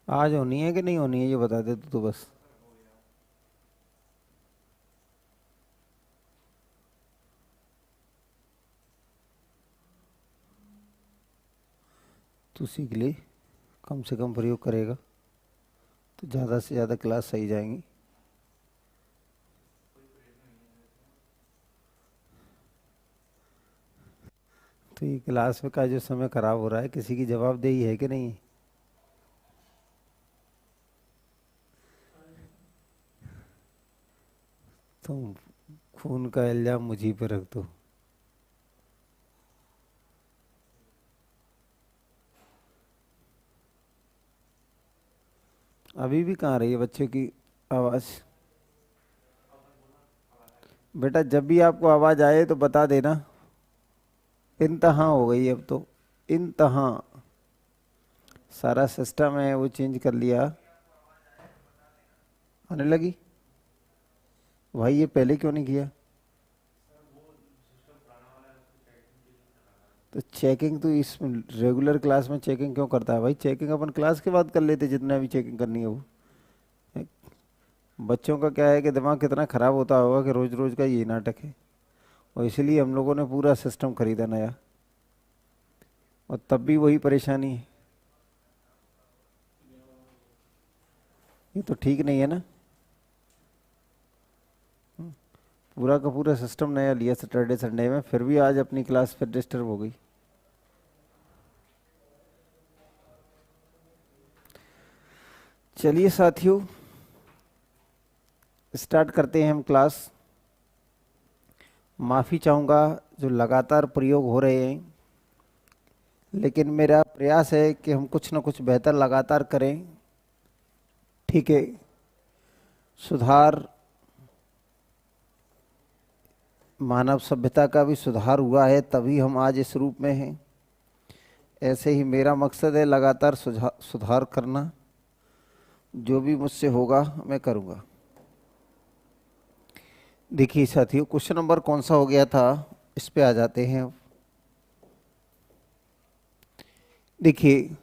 आज होनी है कि नहीं होनी है ये बता दे तू तो बस। तू सीख ले, कम से कम प्रयोग करेगा तो ज़्यादा से ज़्यादा क्लास सही जाएंगी। तो ये क्लास में का जो समय खराब हो रहा है, किसी की जवाबदेही है कि नहीं? तुम खून का इल्जाम मुझी पे रख दो। अभी भी कहाँ रही है बच्चों की आवाज़? बेटा जब भी आपको आवाज़ आए तो बता देना। इंतहा हो गई अब तो, इंतहा। सारा सिस्टम है वो चेंज कर लिया। आने लगी? भाई ये पहले क्यों नहीं किया? तो चेकिंग तो इस रेगुलर क्लास में चेकिंग क्यों करता है भाई? चेकिंग अपन क्लास के बाद कर लेते जितना भी चेकिंग करनी है वो। बच्चों का क्या है कि दिमाग कितना खराब होता होगा कि रोज रोज का ये नाटक है। और इसलिए हम लोगों ने पूरा सिस्टम खरीदा नया, और तब भी वही परेशानी है। ये तो ठीक नहीं है ना। पूरा का पूरा सिस्टम नया लिया सैटरडे संडे में, फिर भी आज अपनी क्लास फिर डिस्टर्ब हो गई। चलिए साथियों, स्टार्ट करते हैं हम क्लास। माफ़ी चाहूँगा जो लगातार प्रयोग हो रहे हैं, लेकिन मेरा प्रयास है कि हम कुछ ना कुछ बेहतर लगातार करें। ठीक है, सुधार, मानव सभ्यता का भी सुधार हुआ है तभी हम आज इस रूप में हैं। ऐसे ही मेरा मकसद है लगातार सुधार करना। जो भी मुझसे होगा मैं करूँगा। देखिए साथियों, क्वेश्चन नंबर कौन सा हो गया था, इस पे आ जाते हैं। देखिए,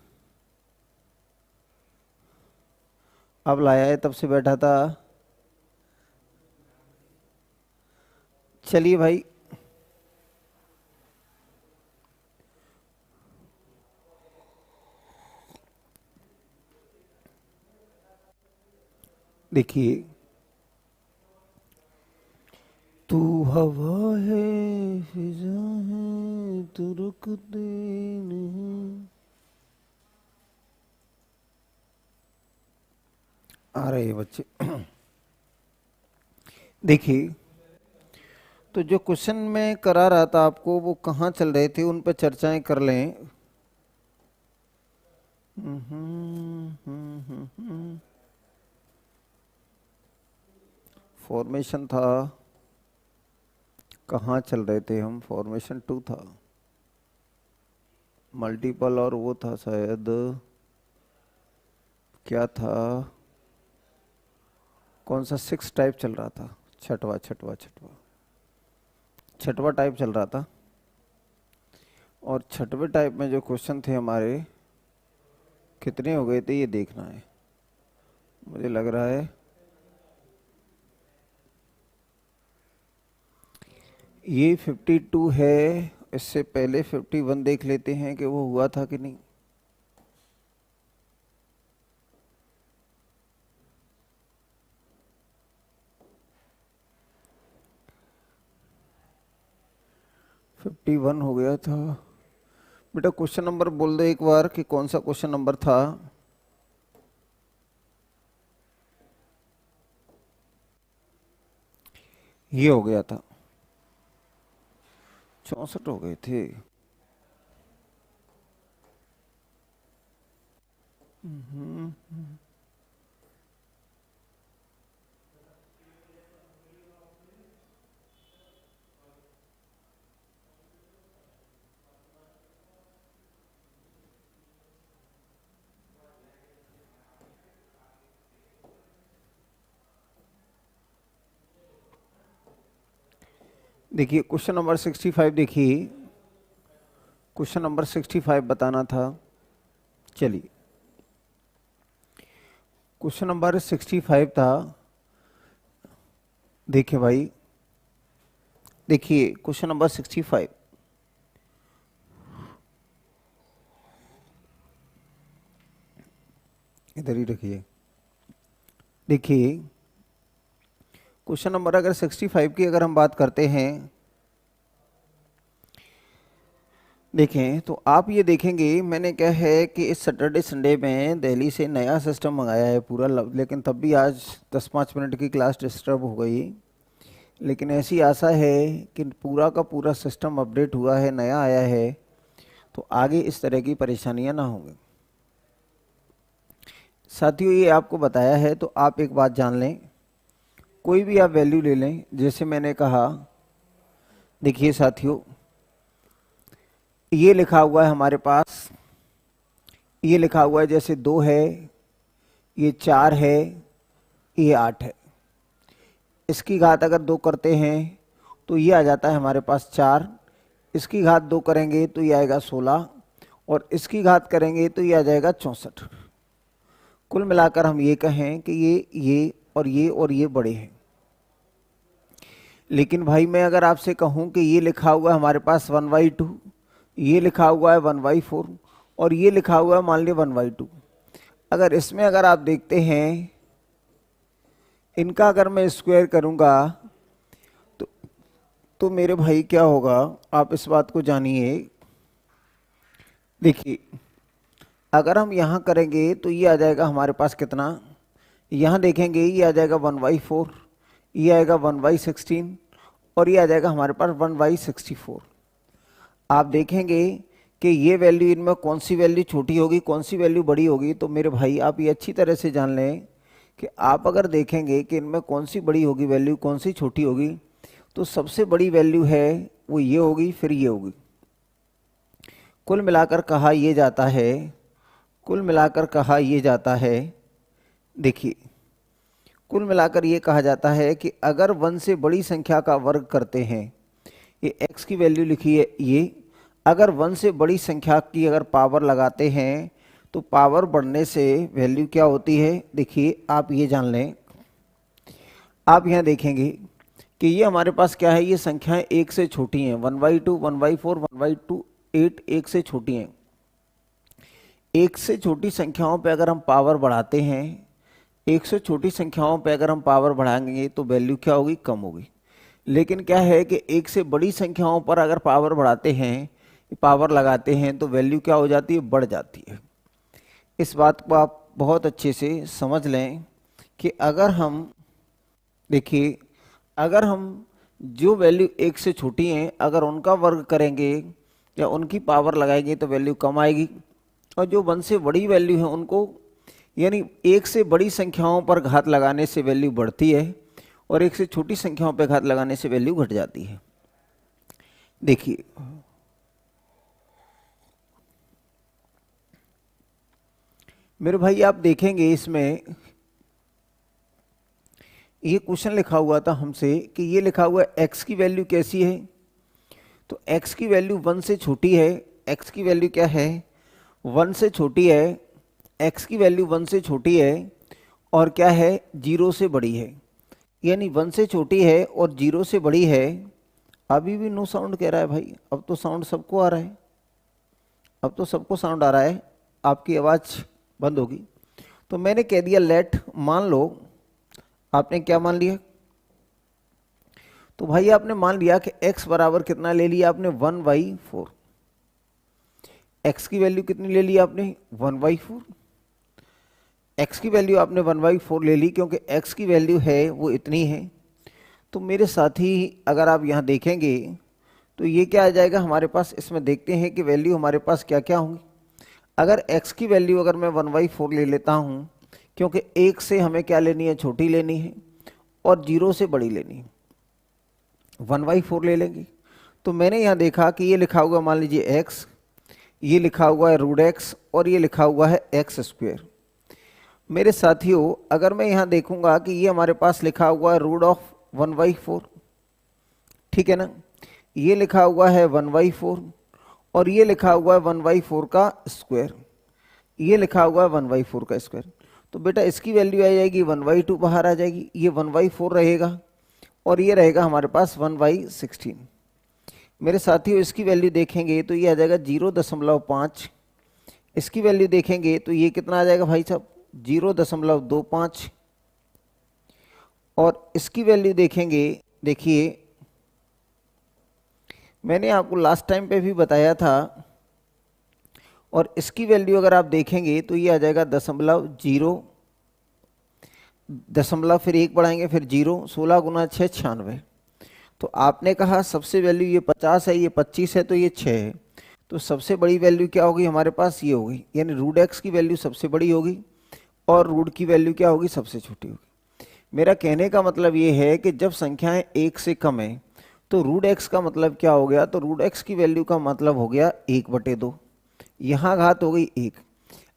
अब लाया है तब से बैठा था। चलिए भाई, देखिए, तू हवा है, फिजा है, तू रुकते नहीं। आ रहे हैं बच्चे। देखिए, तो जो क्वेश्चन मैं करा रहा था आपको, वो कहाँ चल रहे थे उन पर चर्चाएं कर लें। फॉर्मेशन था, कहाँ चल रहे थे हम? फॉर्मेशन 2 था, मल्टीपल, और वो था शायद, क्या था, कौन सा 6 टाइप चल रहा था? छठवा छठवा छठवा छठवा टाइप चल रहा था। और छठवे टाइप में जो क्वेश्चन थे हमारे, कितने हो गए थे ये देखना है। मुझे लग रहा है ये 52 है। इससे पहले 51 देख लेते हैं कि वो हुआ था कि नहीं। फिफ्टी वन हो गया था। बेटा क्वेश्चन नंबर बोल दो एक बार कि कौन सा क्वेश्चन नंबर था। ये हो गया था, 64 हो गए थे। देखिए क्वेश्चन नंबर 65, देखिए क्वेश्चन नंबर 65 बताना था। चलिए, क्वेश्चन नंबर 65 था। देखिए भाई, देखिए क्वेश्चन नंबर 65, इधर ही रखिए। देखिए क्वेश्चन नंबर अगर 65 की अगर हम बात करते हैं, देखें तो आप ये देखेंगे मैंने क्या है कि इस सैटरडे संडे में दिल्ली से नया सिस्टम मंगाया है पूरा, लेकिन तब भी आज 10-5 मिनट की क्लास डिस्टर्ब हो गई। लेकिन ऐसी आशा है कि पूरा का पूरा सिस्टम अपडेट हुआ है, नया आया है, तो आगे इस तरह की परेशानियां ना होंगी। साथियों ये आपको बताया है तो आप एक बात जान लें, कोई भी आप वैल्यू ले लें, जैसे मैंने कहा, देखिए साथियों ये लिखा हुआ है हमारे पास, ये लिखा हुआ है जैसे 2 है, ये 4 है, ये 8 है। इसकी घात अगर 2 करते हैं तो ये आ जाता है हमारे पास 4, इसकी घात 2 करेंगे तो ये आएगा 16, और इसकी घात करेंगे तो ये आ जाएगा 64। कुल मिलाकर हम ये कहें कि ये और ये बड़े हैं। लेकिन भाई मैं अगर आपसे कहूं कि ये लिखा हुआ है हमारे पास 1/2, ये लिखा हुआ है 1/4, और ये लिखा हुआ है मान लिया 1/2, अगर इसमें अगर आप देखते हैं इनका अगर मैं स्क्वायर करूंगा तो मेरे भाई क्या होगा, आप इस बात को जानिए। देखिए अगर हम यहाँ करेंगे तो ये आ जाएगा हमारे पास कितना, यहाँ देखेंगे ये आ जाएगा 1/4, ये आएगा 1/16, और ये आ जाएगा हमारे पास 1/64। आप देखेंगे कि ये वैल्यू इनमें कौन सी वैल्यू छोटी होगी, कौन सी वैल्यू बड़ी होगी। तो मेरे भाई आप ये अच्छी तरह से जान लें कि आप अगर देखेंगे कि इनमें कौन सी बड़ी होगी वैल्यू, कौन सी छोटी होगी, तो सबसे बड़ी वैल्यू है वो ये होगी, फिर ये होगी। कुल मिलाकर कहा ये जाता है, कुल मिलाकर कहा ये जाता है, देखिए कुल मिलाकर ये कहा जाता है कि अगर 1 से बड़ी संख्या का वर्ग करते हैं, ये x की वैल्यू लिखी है, ये अगर 1 से बड़ी संख्या की अगर पावर लगाते हैं तो पावर बढ़ने से वैल्यू क्या होती है। देखिए आप ये जान लें, आप यहाँ देखेंगे कि ये हमारे पास क्या है, ये संख्याएं 1 से छोटी हैं, 1/2, 1/4, 1/2, 8 1 से छोटी हैं। 1 से छोटी संख्याओं पे अगर हम पावर बढ़ाते हैं, 1 से छोटी संख्याओं पे अगर हम पावर बढ़ाएंगे तो वैल्यू क्या होगी, कम होगी। लेकिन क्या है कि 1 से बड़ी संख्याओं पर अगर पावर बढ़ाते हैं, पावर लगाते हैं, तो वैल्यू क्या हो जाती है, बढ़ जाती है। इस बात को आप बहुत अच्छे से समझ लें कि अगर हम देखिए, अगर हम जो वैल्यू 1 से छोटी हैं अगर उनका वर्ग करेंगे या उनकी पावर लगाएंगे तो वैल्यू कम आएगी, और जो 1 से बड़ी वैल्यू है उनको, यानी 1 से बड़ी संख्याओं पर घात लगाने से वैल्यू बढ़ती है और 1 से छोटी संख्याओं पर घात लगाने से वैल्यू घट जाती है। देखिए मेरे भाई आप देखेंगे इसमें ये क्वेश्चन लिखा हुआ था हमसे कि ये लिखा हुआ है x की वैल्यू कैसी है, तो x की वैल्यू 1 से छोटी है। x की वैल्यू क्या है, 1 से छोटी है। x की वैल्यू 1 से छोटी है और क्या है, 0 से बड़ी है। यानी 1 से छोटी है और 0 से बड़ी है। अभी भी नो साउंड कह रहा है भाई, अब तो साउंड सबको आ रहा है, अब तो सबको साउंड आ रहा है, आपकी आवाज़ बंद होगी। तो मैंने कह दिया लेट, मान लो, आपने क्या मान लिया, तो भाई आपने मान लिया कि x बराबर कितना ले लिया आपने, 1/4। x की वैल्यू कितनी ले ली आपने, 1/4। x की वैल्यू आपने 1/4 ले ली क्योंकि x की वैल्यू है वो इतनी है। तो मेरे साथी अगर आप यहाँ देखेंगे तो ये क्या आ जाएगा हमारे पास, इसमें देखते हैं कि वैल्यू हमारे पास क्या क्या होंगी। अगर x की वैल्यू अगर मैं 1/4 ले लेता हूँ, क्योंकि 1 से हमें क्या लेनी है, छोटी लेनी है, और 0 से बड़ी लेनी है, 1/4 ले लेंगे। तो मैंने यहाँ देखा कि ये लिखा हुआ मान लीजिए x, ये लिखा हुआ है √x, और ये लिखा हुआ है x²। मेरे साथियों अगर मैं यहाँ देखूंगा कि ये हमारे पास लिखा हुआ है √1/4, ठीक है ना, ये लिखा हुआ है 1/4 और ये लिखा हुआ है 1/4 का स्क्वायर, ये लिखा हुआ है 1/4 का स्क्वायर। तो बेटा इसकी वैल्यू आ जाएगी 1/2 बाहर आ जाएगी, ये 1/4 रहेगा और ये रहेगा हमारे पास 1/16। मेरे साथियों इसकी वैल्यू देखेंगे तो ये आ जाएगा 0.5, इसकी वैल्यू देखेंगे तो ये कितना आ जाएगा भाई साहब 0.25, और इसकी वैल्यू देखेंगे, देखिए मैंने आपको लास्ट टाइम पे भी बताया था, और इसकी वैल्यू अगर आप देखेंगे तो ये आ जाएगा 0.0, दशमलव फिर 1 बढ़ाएंगे फिर 0, 16 गुना 6 96। तो आपने कहा सबसे वैल्यू ये 50 है, ये 25 है, तो ये 6 है, तो सबसे बड़ी वैल्यू क्या होगी हमारे पास, ये होगी, यानी रूट एक्स की वैल्यू सबसे बड़ी होगी और रूट की वैल्यू क्या होगी, सबसे छोटी होगी। मेरा कहने का मतलब ये है कि जब संख्याएं 1 से कम है तो रूट एक्स का मतलब क्या हो गया, तो रूट एक्स की वैल्यू का मतलब हो गया 1/2, यहाँ घात हो गई 1।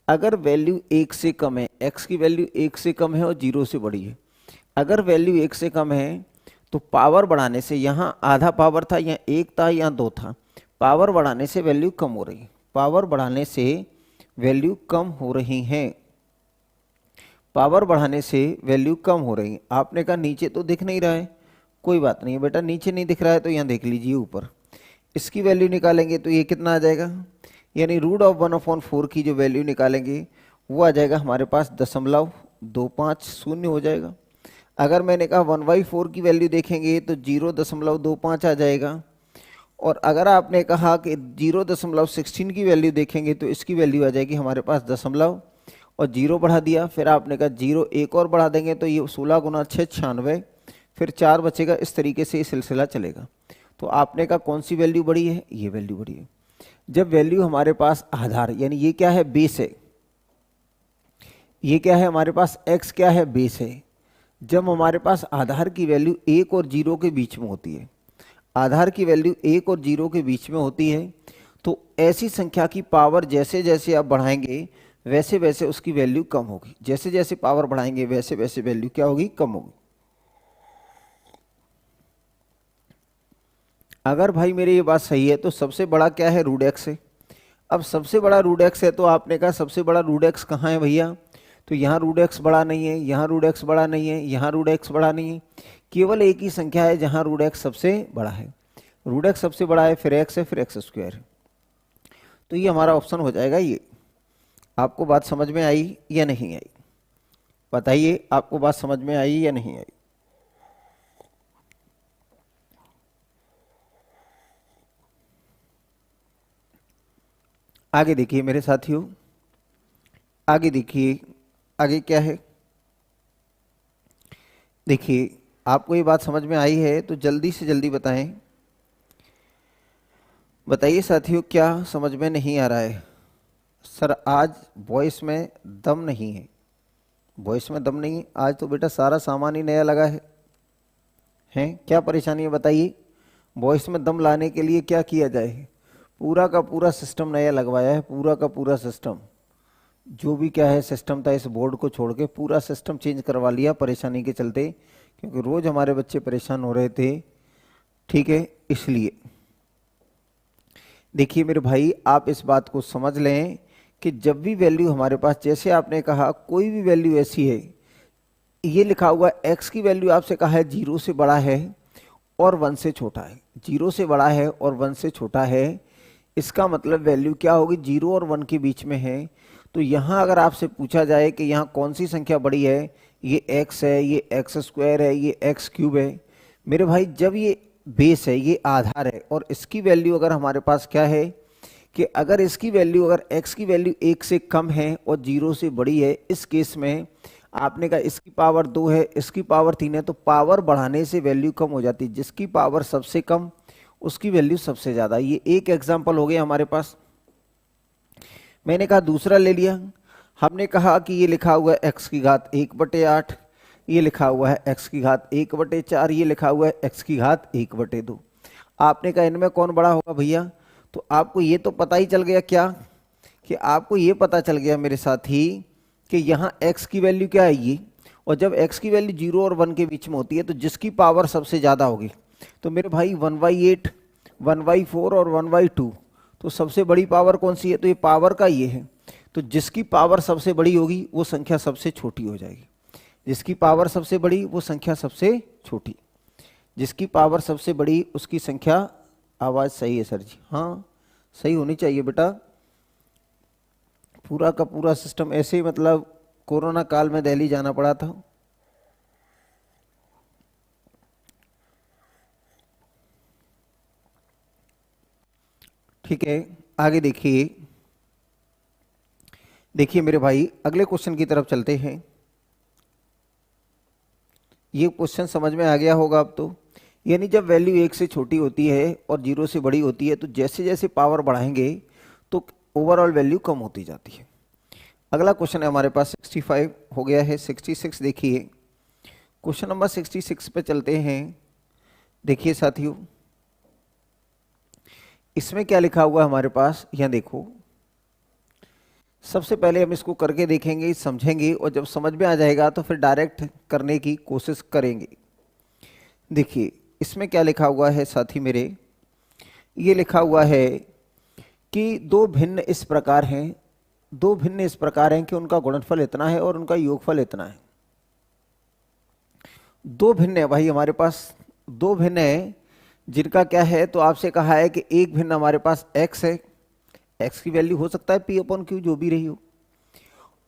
अगर वैल्यू 1 से कम है, x की वैल्यू 1 से कम है और 0 से बड़ी है, अगर वैल्यू 1 से कम है तो पावर बढ़ाने से, यहाँ आधा पावर था, यहाँ 1 था, यहाँ 2 था, पावर बढ़ाने से वैल्यू कम हो रही है, पावर बढ़ाने से वैल्यू कम हो रही है, पावर बढ़ाने से वैल्यू कम हो रही है। आपने कहा नीचे तो दिख नहीं रहा है, कोई बात नहीं बेटा, नीचे नहीं दिख रहा है तो यहाँ देख लीजिए ऊपर, इसकी वैल्यू निकालेंगे तो ये कितना आ जाएगा, यानी रूट ऑफ 1/4 की जो वैल्यू निकालेंगे वो आ जाएगा हमारे पास 0.25, शून्य हो जाएगा। अगर मैंने कहा 1/4 की वैल्यू देखेंगे तो 0.25 आ जाएगा, और अगर आपने कहा कि 0.16 की वैल्यू देखेंगे तो इसकी वैल्यू आ जाएगी हमारे पास दशमलव, और 0 बढ़ा दिया, फिर आपने कहा 0 एक और बढ़ा देंगे तो ये 16 गुना 6 96, फिर 4 बचेगा, इस तरीके से ये सिलसिला चलेगा। तो आपने कहा कौन सी वैल्यू बड़ी है, ये वैल्यू बड़ी है। जब वैल्यू हमारे पास आधार, यानी ये क्या है, बेस है, ये क्या है हमारे पास, x क्या है, बेस है, जब हमारे पास आधार की वैल्यू 1 और 0 के बीच में होती है, आधार की वैल्यू 1 और 0 के बीच में होती है, तो ऐसी संख्या की पावर जैसे जैसे आप बढ़ाएंगे वैसे वैसे उसकी वैल्यू कम होगी, जैसे जैसे पावर बढ़ाएंगे वैसे वैसे वैल्यू क्या होगी, कम होगी। अगर भाई मेरी ये बात सही है तो सबसे बड़ा क्या है, रूट एक्स है। अब सबसे बड़ा रूट एक्स है तो आपने कहा सबसे बड़ा रूट एक्स कहाँ है भैया, तो यहाँ रूट एक्स बड़ा नहीं है, यहाँ रूट एक्स बड़ा नहीं है, यहाँ रूट एक्स बड़ा नहीं है, केवल एक ही संख्या है जहाँ रूट एक्स सबसे बड़ा है, रूट एक्स सबसे बड़ा है, फिर एक्स है, फिर एक्स स्क्वायर है। तो ये हमारा ऑप्शन हो जाएगा ये। आपको बात समझ में आई या नहीं आई, बताइए, आपको बात समझ में आई या नहीं आई। आगे देखिए मेरे साथियों, आगे देखिए, आगे क्या है, देखिए आपको ये बात समझ में आई है तो जल्दी से जल्दी बताएं, बताइए साथियों क्या समझ में नहीं आ रहा है। सर आज वॉइस में दम नहीं है, वॉइस में दम नहीं है, आज तो बेटा सारा सामान ही नया लगा है क्या परेशानी है बताइए। वॉइस में दम लाने के लिए क्या किया जाए, पूरा का पूरा सिस्टम नया लगवाया है, पूरा का पूरा सिस्टम, जो भी क्या है सिस्टम था इस बोर्ड को छोड़ के पूरा सिस्टम चेंज करवा लिया परेशानी के चलते, क्योंकि रोज हमारे बच्चे परेशान हो रहे थे, ठीक है, इसलिए। देखिए मेरे भाई आप इस बात को समझ लें कि जब भी वैल्यू हमारे पास, जैसे आपने कहा कोई भी वैल्यू ऐसी है, ये लिखा हुआ x की वैल्यू आपसे कहा है 0 से बड़ा है और 1 से छोटा है, 0 से बड़ा है और 1 से छोटा है, इसका मतलब वैल्यू क्या होगी, 0 और 1 के बीच में है। तो यहाँ अगर आपसे पूछा जाए कि यहाँ कौन सी संख्या बड़ी है, ये x है, ये x स्क्वायर है, ये x क्यूब है, मेरे भाई जब ये बेस है, ये आधार है, और इसकी वैल्यू अगर हमारे पास क्या है कि अगर इसकी वैल्यू, अगर x की वैल्यू 1 से कम है और 0 से बड़ी है, इस केस में आपने कहा इसकी पावर 2 है, इसकी पावर 3 है, तो पावर बढ़ाने से वैल्यू कम हो जाती है, जिसकी पावर सबसे कम उसकी वैल्यू सबसे ज़्यादा। ये एक एग्जाम्पल हो गया हमारे पास। मैंने कहा दूसरा ले लिया, हमने कहा कि ये लिखा हुआ है x की घात 1/8, ये लिखा हुआ है x की घात 1/4, ये लिखा हुआ है x की घात 1/2। आपने कहा इनमें कौन बड़ा होगा भैया, तो आपको ये तो पता ही चल गया क्या, कि आपको ये पता चल गया मेरे साथी कि यहाँ x की वैल्यू क्या है ये, और जब x की वैल्यू 0 और 1 के बीच में होती है तो जिसकी पावर सबसे ज़्यादा होगी, तो मेरे भाई 1/8, 1/4 और 1/2, तो सबसे बड़ी पावर कौन सी है, तो ये पावर का ये है। तो जिसकी पावर सबसे बड़ी होगी वो संख्या सबसे छोटी हो जाएगी। जिसकी पावर सबसे बड़ी वो संख्या सबसे छोटी। जिसकी पावर सबसे बड़ी उसकी संख्या, आवाज सही है सर जी, हाँ सही होनी चाहिए बेटा। पूरा का पूरा सिस्टम ऐसे ही, मतलब कोरोना काल में दिल्ली जाना पड़ा था। ठीक है, आगे देखिए। देखिए मेरे भाई, अगले क्वेश्चन की तरफ चलते हैं। ये क्वेश्चन समझ में आ गया होगा अब तो। यानी जब वैल्यू 1 से छोटी होती है और 0 से बड़ी होती है तो जैसे जैसे पावर बढ़ाएंगे तो ओवरऑल वैल्यू कम होती जाती है। अगला क्वेश्चन है हमारे पास 65 हो गया है, 66 देखिए। क्वेश्चन नंबर 66 पे चलते हैं। देखिए साथियों, इसमें क्या लिखा हुआ है हमारे पास, यहां देखो। सबसे पहले हम इसको करके देखेंगे, समझेंगे, और जब समझ में आ जाएगा तो फिर डायरेक्ट करने की कोशिश करेंगे। देखिए इसमें क्या लिखा हुआ है साथी मेरे, ये लिखा हुआ है कि दो भिन्न इस प्रकार हैं, दो भिन्न इस प्रकार हैं कि उनका गुणनफल इतना है और उनका योगफल इतना है। दो भिन्न है भाई हमारे पास, दो भिन्न है जिनका क्या है, तो आपसे कहा है कि एक भिन्न हमारे पास x है, x की वैल्यू हो सकता है p/q जो भी रही हो,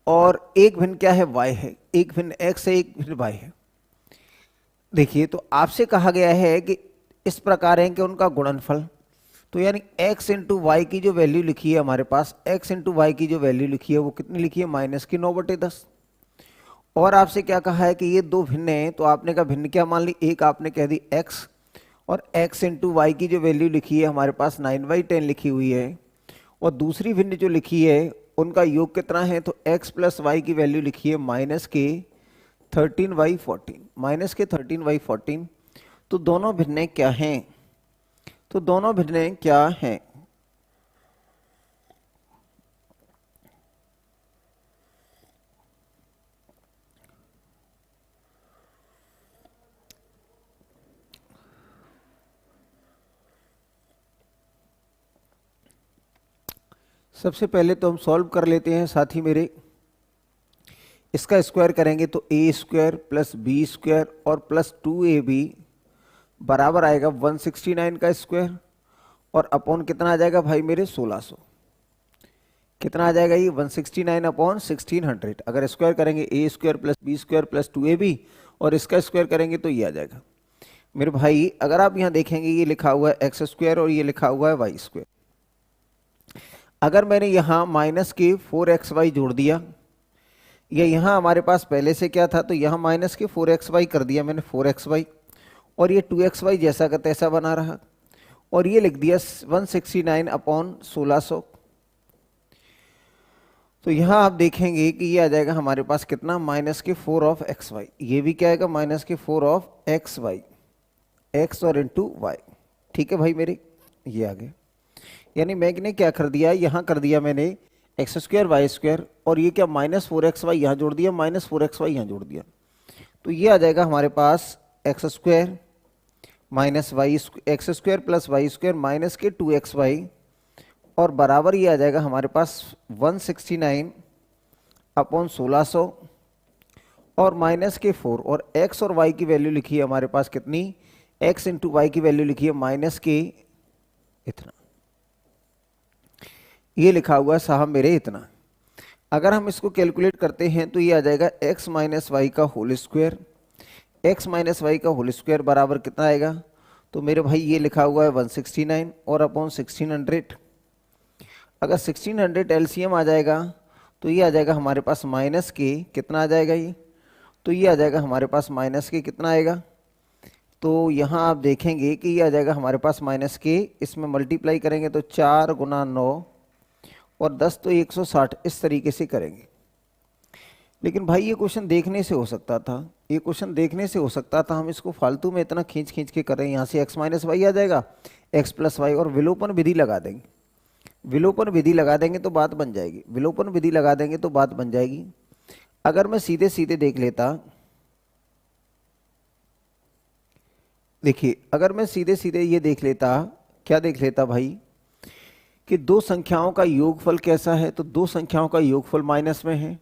और एक भिन्न क्या है, y है। एक भिन्न x है, एक भिन्न y है। देखिए तो आपसे कहा गया है कि इस प्रकार है कि उनका गुणनफल, तो यानी x इंटू वाई की जो वैल्यू लिखी है हमारे पास, x इंटू वाई की जो वैल्यू लिखी है वो कितनी लिखी है, -9/10। और आपसे क्या कहा है कि ये दो भिन्न हैं, तो आपने कहा भिन्न क्या मान ली, एक आपने कह दी x, और x इंटू वाई की जो वैल्यू लिखी है हमारे पास 9/10 लिखी हुई है, और दूसरी भिन्न जो लिखी है उनका योग कितना है, तो x प्लस वाई की वैल्यू लिखी है -13/14। तो दोनों भिन्नें क्या हैं, तो दोनों भिन्नें क्या हैं, सबसे पहले तो हम सॉल्व कर लेते हैं साथी मेरे। इसका स्क्वायर करेंगे तो a² प्लस b² और प्लस 2ab बराबर आएगा 169 का स्क्वायर, और अपॉन कितना आ जाएगा भाई मेरे 1600। कितना आ जाएगा ये 169 अपॉन 1600। अगर स्क्वायर करेंगे a² plus b² plus 2ab और इसका स्क्वायर करेंगे तो ये आ जाएगा मेरे भाई। अगर आप यहाँ देखेंगे ये लिखा हुआ है x² और ये लिखा हुआ है y²। अगर मैंने यहाँ माइनस के 4xy जोड़ दिया, या यहाँ हमारे पास पहले से क्या था, तो यहाँ माइनस के 4xy कर दिया मैंने 4xy, और ये 2xy जैसा का तैसा बना रहा, और ये लिख दिया 169 अपॉन 1600। तो यहाँ आप देखेंगे कि ये आ जाएगा हमारे पास कितना, -4 ये भी क्या आएगा -4 x और इंटू y। ठीक है भाई मेरे, ये आ गया। यानी मैंने क्या कर दिया, यहाँ कर दिया मैंने x² y², और ये क्या -4xy यहाँ जोड़ दिया, -4xy यहाँ जोड़ दिया, तो ये आ जाएगा हमारे पास x² minus x² plus y² minus के 2xy, और बराबर ये आ जाएगा हमारे पास 169 अपॉन 1600 और माइनस के 4, और x और y की वैल्यू लिखी है हमारे पास कितनी, x इंटू वाई की वैल्यू लिखी है माइनस के इतना, ये लिखा हुआ है साहब मेरे इतना। अगर हम इसको कैलकुलेट करते हैं तो ये आ जाएगा x माइनस वाई का whole square, x minus y का होल स्क्वायर बराबर कितना आएगा, तो मेरे भाई ये लिखा हुआ है 169 और अपॉन 1600। अगर 1600 एलसीएम आ जाएगा तो ये आ जाएगा हमारे पास माइनस के कितना आ जाएगा ये, तो ये आ जाएगा हमारे पास माइनस के कितना आएगा, तो यहाँ आप देखेंगे कि ये आ जाएगा हमारे पास माइनस के, इसमें मल्टीप्लाई करेंगे तो 4 गुना 9 और 10 तो 160, इस तरीके से करेंगे। लेकिन भाई ये क्वेश्चन देखने से हो सकता था, ये क्वेश्चन देखने से हो सकता था, हम इसको फालतू में इतना खींच खींच के कर रहे हैं। यहाँ से x माइनस वाई आ जाएगा, x प्लस वाई, और विलोपन विधि लगा देंगे। विलोपन विधि लगा देंगे तो बात बन जाएगी, विलोपन विधि लगा देंगे तो बात बन जाएगी। अगर मैं सीधे सीधे देख लेता, देखिए अगर मैं सीधे सीधे ये देख लेता, क्या देख लेता भाई, कि दो संख्याओं का योगफल कैसा है, तो दो संख्याओं का योगफल माइनस में है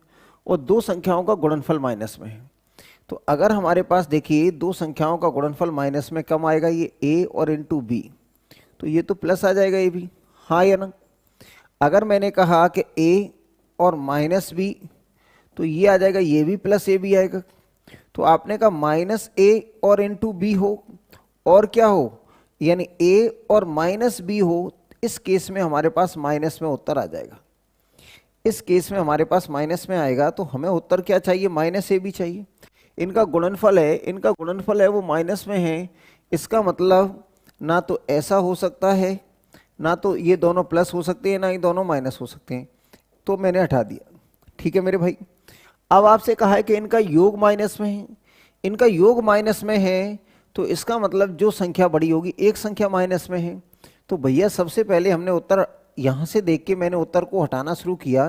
और दो संख्याओं का गुणनफल माइनस में है। तो अगर हमारे पास देखिए दो संख्याओं का गुणनफल माइनस में कम आएगा, ये a और इंटू बी, तो ये तो प्लस आ जाएगा ये भी, हाँ या ना। अगर मैंने कहा कि a और माइनस बी, तो ये आ जाएगा, ये भी प्लस ए भी आएगा। तो आपने कहा माइनस ए और इंटू बी हो और क्या हो, यानी a और माइनस बी हो, इस केस में हमारे पास माइनस में उत्तर आ जाएगा। इस केस में हमारे पास माइनस में आएगा, तो हमें उत्तर क्या चाहिए, माइनस ए भी चाहिए। इनका गुणनफल है, इनका गुणनफल है वो माइनस में है, इसका मतलब ना तो ऐसा हो सकता है, ना तो ये दोनों प्लस हो सकते हैं, ना ये दोनों माइनस हो सकते हैं, तो मैंने हटा दिया। ठीक है मेरे भाई। अब आपसे कहा है कि इनका योग माइनस में है, इनका योग माइनस में है, तो इसका मतलब जो संख्या बड़ी होगी, एक संख्या माइनस में है, तो भैया सबसे पहले हमने उत्तर यहाँ से देख के मैंने उत्तर को हटाना शुरू किया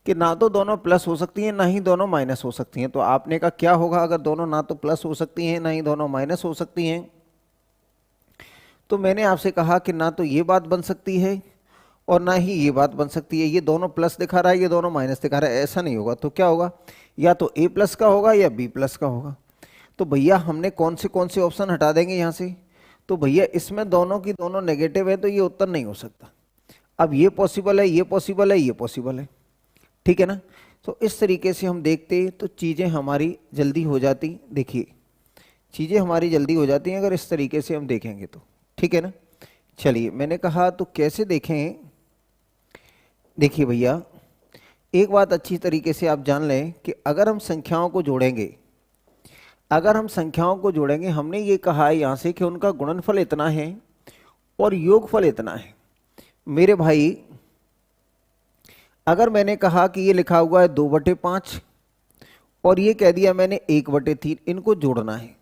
कि ना तो दोनों प्लस हो सकती हैं, ना ही दोनों माइनस हो सकती हैं। तो आपने कहा क्या होगा अगर दोनों ना तो प्लस हो सकती हैं, ना ही दोनों माइनस हो सकती हैं। तो मैंने आपसे कहा कि ना तो ये बात बन सकती है और ना ही ये बात बन सकती है। ये दोनों प्लस दिखा रहा है, ये दोनों माइनस दिखा रहा है, ऐसा नहीं होगा। तो क्या होगा, या तो a प्लस का होगा या b प्लस का होगा। तो भैया हमने कौन से ऑप्शन हटा देंगे यहाँ से, तो भैया इसमें दोनों की दोनों नेगेटिव है, तो ये उत्तर नहीं हो सकता। अब ये पॉसिबल है, ये पॉसिबल है, ये पॉसिबल है, ठीक है ना। तो इस तरीके से हम देखते तो चीज़ें हमारी जल्दी हो जाती। देखिए चीज़ें हमारी जल्दी हो जाती हैं अगर इस तरीके से हम देखेंगे तो, ठीक है ना। चलिए मैंने कहा तो कैसे देखें। देखिए भैया एक बात अच्छी तरीके से आप जान लें कि अगर हम संख्याओं को जोड़ेंगे, अगर हम संख्याओं को जोड़ेंगे, हमने ये कहा है यहाँ से कि उनका गुणनफल इतना है और योगफल इतना है। मेरे भाई अगर मैंने कहा कि ये लिखा हुआ है 2/5 और ये कह दिया मैंने 1/3, इनको जोड़ना है,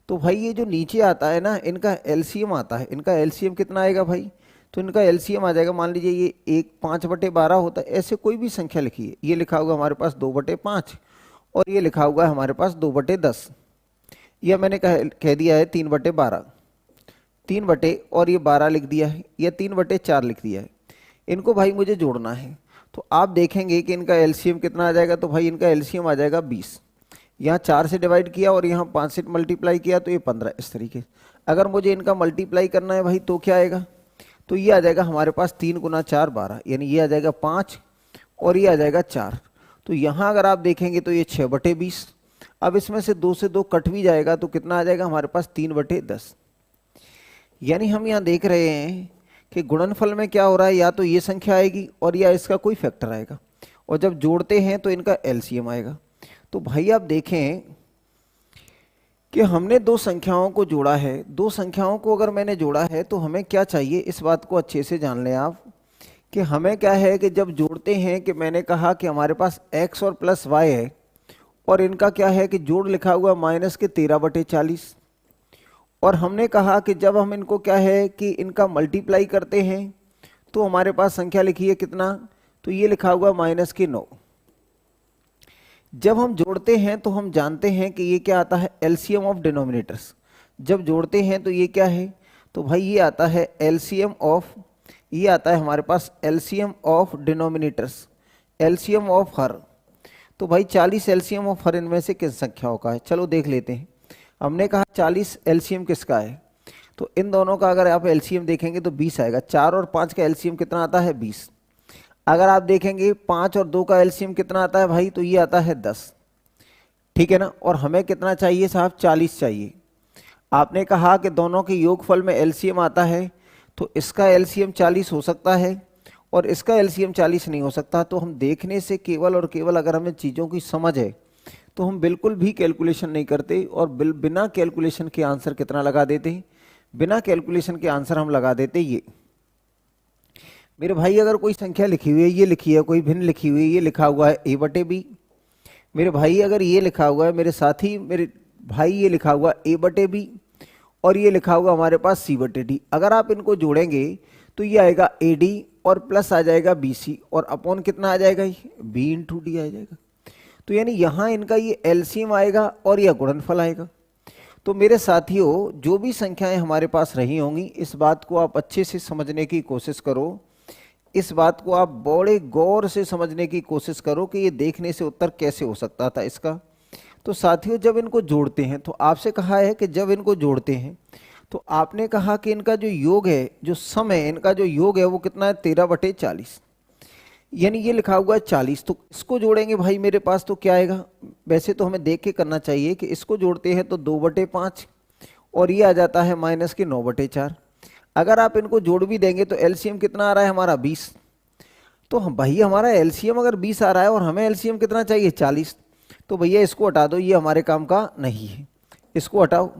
तो भाई ये जो नीचे आता है ना, इनका एलसीएम आता है। इनका एलसीएम कितना आएगा भाई, तो इनका एलसीएम आ जाएगा, मान लीजिए ये 5/12 होता है, ऐसे कोई भी संख्या लिखिए। ये लिखा हुआ हमारे पास 2/5 और ये लिखा हुआ है हमारे पास 2/10, या मैंने कह दिया है 3/12, 3 और ये 12 लिख दिया है, या 3/4 लिख दिया है। इनको भाई मुझे जोड़ना है, तो आप देखेंगे कि इनका एलसीएम कितना आ जाएगा, तो भाई इनका एलसीएम आ जाएगा 20। यहाँ 4 से डिवाइड किया और यहाँ 5 से मल्टीप्लाई किया तो ये 15, इस तरीके। अगर मुझे इनका मल्टीप्लाई करना है भाई तो क्या आएगा, तो ये आ जाएगा हमारे पास 3 × 4 12, यानी ये आ जाएगा 5 और ये आ जाएगा 4। तो यहाँ अगर आप देखेंगे तो ये 6/20। अब इसमें से 2 से 2 कट भी जाएगा तो कितना आ जाएगा हमारे पास 3/10। यानी हम यहाँ देख रहे हैं कि गुणनफल में क्या हो रहा है, या तो ये संख्या आएगी और या इसका कोई फैक्टर आएगा, और जब जोड़ते हैं तो इनका एलसीएम आएगा। तो भाई आप देखें कि हमने दो संख्याओं को जोड़ा है, दो संख्याओं को अगर मैंने जोड़ा है तो हमें क्या चाहिए, इस बात को अच्छे से जान लें आप कि हमें क्या है कि जब जोड़ते हैं कि मैंने कहा कि हमारे पास x और प्लस y है और इनका क्या है कि जोड़ लिखा हुआ -13/40, और हमने कहा कि जब हम इनको क्या है कि इनका मल्टीप्लाई करते हैं तो हमारे पास संख्या लिखी है कितना, तो ये लिखा हुआ -9। जब हम जोड़ते हैं तो हम जानते हैं कि ये क्या आता है, एलसीएम ऑफ डिनोमिनेटर्स। जब जोड़ते हैं तो ये क्या है, तो भाई ये आता है एलसीएम ऑफ, ये आता है हमारे पास LCM of denominators, LCM of हर। तो भाई 40 एलसीएम ऑफ हर इनमें से किस संख्याओं का है, चलो देख लेते हैं। हमने कहा 40 एलसीएम किसका है, तो इन दोनों का अगर आप एलसीएम देखेंगे तो 20 आएगा। 4 और 5 का एलसीएम कितना आता है, 20। अगर आप देखेंगे 5 और 2 का एलसीएम कितना आता है भाई, तो ये आता है 10, ठीक है ना। और हमें कितना चाहिए साहब, 40 चाहिए। आपने कहा कि दोनों के योगफल में एलसीएम आता है, तो इसका एलसीएम 40 हो सकता है और इसका एलसीएम 40 नहीं हो सकता। तो हम देखने से केवल और केवल अगर हमें चीज़ों की समझ है तो हम बिल्कुल भी कैलकुलेशन नहीं करते और बिना कैलकुलेशन के आंसर कितना लगा देते हैं, बिना कैलकुलेशन के आंसर हम लगा देते ये। मेरे भाई अगर कोई संख्या लिखी हुई है, ये लिखी है, कोई भिन्न लिखी हुई है, ये लिखा हुआ है a/b। मेरे भाई अगर ये लिखा हुआ है, मेरे साथी मेरे भाई ये लिखा हुआ a/b और ये लिखा हुआ हमारे पास c/d। अगर आप इनको जोड़ेंगे तो ये आएगा AD और प्लस आ जाएगा BC और अपॉन कितना आ जाएगा, B × D आ जाएगा। तो यानी यहाँ इनका ये एलसीएम आएगा और यह गुणनफल आएगा। तो मेरे साथियों जो भी संख्याएं हमारे पास रही होंगी, इस बात को आप अच्छे से समझने की कोशिश करो इस बात को आप बड़े गौर से समझने की कोशिश करो कि ये देखने से उत्तर कैसे हो सकता था इसका। तो साथियों, जब इनको जोड़ते हैं तो आपसे कहा है कि जब इनको जोड़ते हैं तो आपने कहा कि इनका जो योग है, जो सम है, इनका जो योग है वो कितना है, 13/40, यानी ये लिखा हुआ है 40। तो इसको जोड़ेंगे भाई मेरे पास तो क्या आएगा, वैसे तो हमें देख के करना चाहिए कि इसको जोड़ते हैं तो 2/5 और ये आ जाता है माइनस के 9/4। अगर आप इनको जोड़ भी देंगे तो एलसीएम कितना आ रहा है हमारा 20। तो हम भाई हमारा एलसीएम अगर 20 आ रहा है और हमें एलसीएम कितना चाहिए 40, तो भैया इसको हटा दो, ये हमारे काम का नहीं है, इसको हटाओ,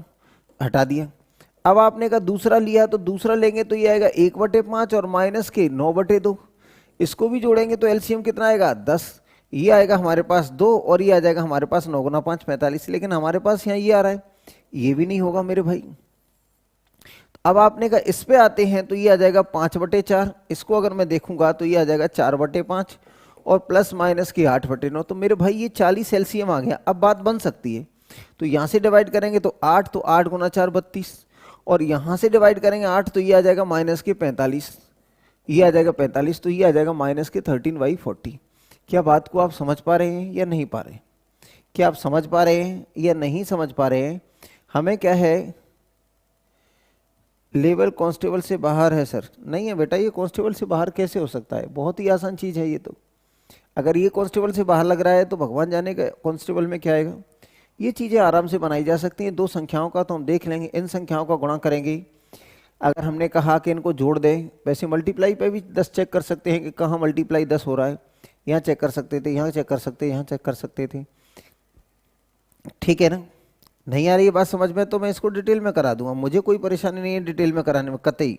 हटा दिया। अब आपने कहा दूसरा लिया तो दूसरा लेंगे तो ये आएगा 1/5 और माइनस के 9/2। इसको भी जोड़ेंगे तो एलसीएम कितना आएगा 10, ये आएगा हमारे पास 2 और ये आ जाएगा हमारे पास 9 गुना 5 45। लेकिन हमारे पास यहाँ ये आ रहा है, ये भी नहीं होगा मेरे भाई। अब आपने कहा इस पे आते हैं तो ये आ जाएगा 5/4। इसको अगर मैं देखूंगा तो ये आ जाएगा 4/5 और प्लस माइनस की 8/9। तो मेरे भाई ये 40 एलसीएम आ गया। अब बात बन सकती है, तो यहाँ से डिवाइड करेंगे तो 8, तो 8 गुना 4 32, और यहाँ से डिवाइड करेंगे 8 तो ये आ जाएगा माइनस के 45, ये आ जाएगा 45, तो ये आ जाएगा माइनस के 13/40। क्या बात को आप समझ पा रहे हैं या नहीं पा रहे हैं? क्या आप समझ पा रहे हैं या नहीं समझ पा रहे हैं? हमें क्या है, लेवल कांस्टेबल से बाहर है सर। नहीं है बेटा, ये कांस्टेबल से बाहर कैसे हो सकता है, बहुत ही आसान चीज़ है ये तो। अगर ये कांस्टेबल से बाहर लग रहा है तो भगवान जाने का कांस्टेबल में क्या आएगा। ये चीज़ें आराम से बनाई जा सकती हैं। दो संख्याओं का तो हम देख लेंगे, इन संख्याओं का गुणा करेंगे। अगर हमने कहा कि इनको जोड़ दें, वैसे मल्टीप्लाई पे भी 10 चेक कर सकते हैं कि कहाँ मल्टीप्लाई 10 हो रहा है, यहाँ चेक कर सकते थे, यहाँ चेक कर सकते, यहाँ चेक कर सकते थे। ठीक है ना? नहीं आ रही है बात समझ में तो मैं इसको डिटेल में करा दूंगा, मुझे कोई परेशानी नहीं है डिटेल में कराने में, कतई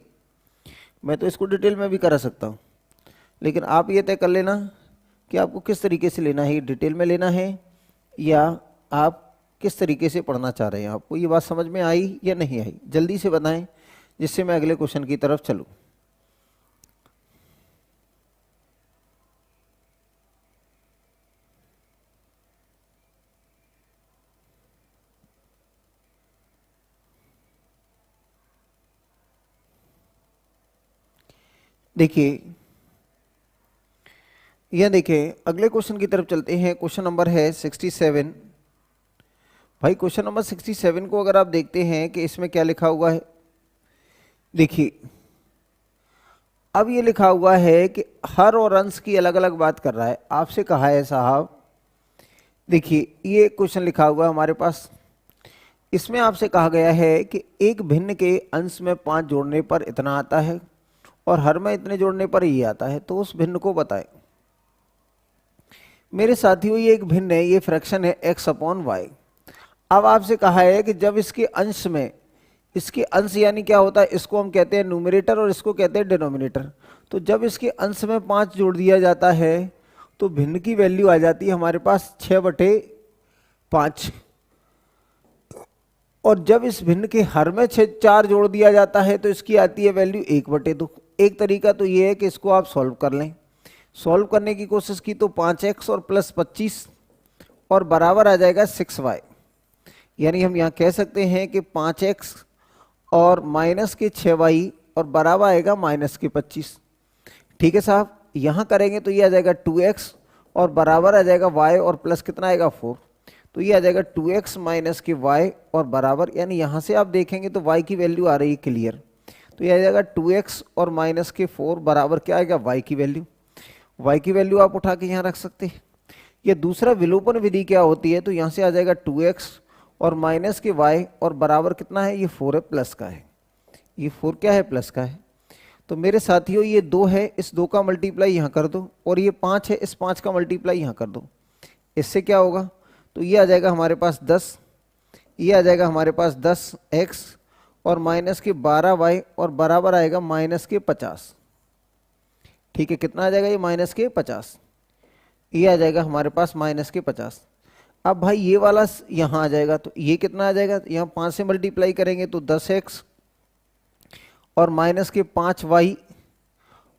मैं तो इसको डिटेल में भी करा सकता हूँ। लेकिन आप ये तय कर लेना कि आपको किस तरीके से लेना है, डिटेल में लेना है या आप किस तरीके से पढ़ना चाह रहे हैं। आपको ये बात समझ में आई या नहीं आई, जल्दी से बताएं जिससे मैं अगले क्वेश्चन की तरफ चलूँ। देखिए, यह देखिए अगले क्वेश्चन की तरफ चलते हैं। क्वेश्चन नंबर है 67। भाई क्वेश्चन नंबर 67 को अगर आप देखते हैं कि इसमें क्या लिखा हुआ है, देखिए अब ये लिखा हुआ है कि हर और अंश की अलग अलग बात कर रहा है। आपसे कहा है साहब, देखिए ये क्वेश्चन लिखा हुआ है हमारे पास, इसमें आपसे कहा गया है कि एक भिन्न के अंश में 5 जोड़ने पर इतना आता है और हर में इतने जोड़ने पर ये आता है, तो उस भिन्न को बताएं। मेरे साथियों ये एक भिन्न है, ये फ्रैक्शन है x/y। अब आपसे कहा है कि जब इसके अंश में, इसके अंश यानी क्या होता है, इसको हम कहते हैं न्यूमरेटर और इसको कहते हैं डिनोमिनेटर। तो जब इसके अंश में 5 जोड़ दिया जाता है तो भिन्न की वैल्यू आ जाती है हमारे पास 6/5, और जब इस भिन्न के हर में 4 जोड़ दिया जाता है तो इसकी आती है वैल्यू 1/2। एक तरीका तो ये है कि इसको आप सॉल्व कर लें। सॉल्व करने की कोशिश की तो 5x और प्लस 25 और बराबर आ जाएगा 6y। यानी हम यहाँ कह सकते हैं कि 5x और माइनस के 6y और बराबर आएगा माइनस के 25। ठीक है साहब, यहाँ करेंगे तो ये आ जाएगा 2x और बराबर आ जाएगा y और प्लस कितना आएगा 4। तो ये आ जाएगा 2x माइनस के y और बराबर, यानी यहाँ से आप देखेंगे तो y की वैल्यू आ रही है क्लियर। तो ये आ जाएगा 2x और माइनस के 4 बराबर क्या आएगा y की वैल्यू। y की वैल्यू आप उठा के यहाँ रख सकते हैं। ये दूसरा विलोपन विधि क्या होती है, तो यहाँ से आ जाएगा 2x और माइनस के y और बराबर कितना है, ये 4 है, प्लस का है। ये 4 क्या है, प्लस का है। तो मेरे साथियों ये 2 है, इस 2 का मल्टीप्लाई यहाँ कर दो, और ये 5 है, इस 5 का मल्टीप्लाई यहाँ कर दो। इससे क्या होगा, तो ये आ जाएगा हमारे पास 10, ये आ जाएगा हमारे पास 10x और माइनस के 12y और बराबर आएगा माइनस के 50। ठीक है, कितना आ जाएगा ये, माइनस के 50। ये आ जाएगा हमारे पास माइनस के 50। अब भाई ये वाला यहाँ आ जाएगा, तो ये कितना आ जाएगा, यहाँ 5 से मल्टीप्लाई करेंगे तो 10x और माइनस के 5y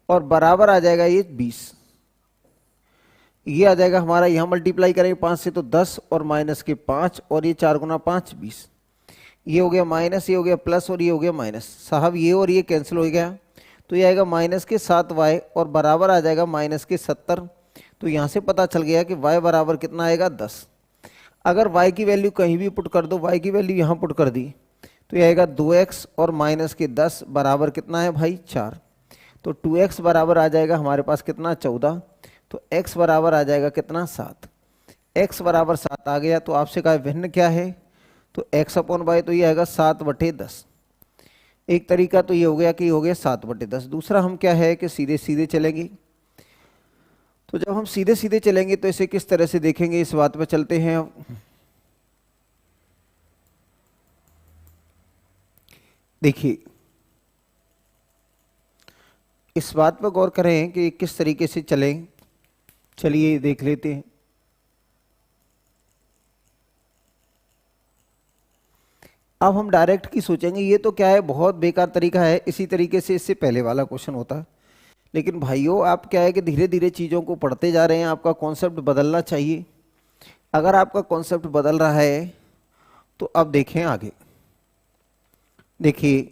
और बराबर आ जाएगा ये 20। ये आ जाएगा हमारा, यहाँ मल्टीप्लाई करेंगे 5 से तो 10 और माइनस के 5 और ये 4 गुना 5 20। ये हो गया माइनस, ये हो गया प्लस और ये हो गया माइनस। साहब ये और ये कैंसिल हो गया, तो ये आएगा -7y और बराबर आ जाएगा -70। तो यहाँ से पता चल गया कि y बराबर कितना आएगा 10। अगर y की वैल्यू कहीं भी पुट कर दो, y की वैल्यू यहाँ पुट कर दी तो ये आएगा 2x और -10 बराबर कितना है भाई 4। तो 2x बराबर आ जाएगा हमारे पास कितना 14। तो x बराबर आ जाएगा कितना 7। x बराबर 7 आ गया। तो आपसे कहा भिन्न क्या है, तो x अपॉन वाई, तो ये आएगा 7/10। एक तरीका तो ये हो गया कि हो गया 7/10। दूसरा हम क्या है कि सीधे सीधे चलेंगे। तो जब हम सीधे सीधे चलेंगे तो इसे किस तरह से देखेंगे, इस बात पे चलते हैं अब। देखिए इस बात पर गौर करें कि किस तरीके से चलें। चलिए देख लेते हैं। अब हम डायरेक्ट की सोचेंगे, ये तो क्या है बहुत बेकार तरीका है, इसी तरीके से इससे पहले वाला क्वेश्चन होता। लेकिन भाइयों आप क्या है कि धीरे धीरे चीज़ों को पढ़ते जा रहे हैं, आपका कॉन्सेप्ट बदलना चाहिए। अगर आपका कॉन्सेप्ट बदल रहा है तो अब देखें आगे। देखिए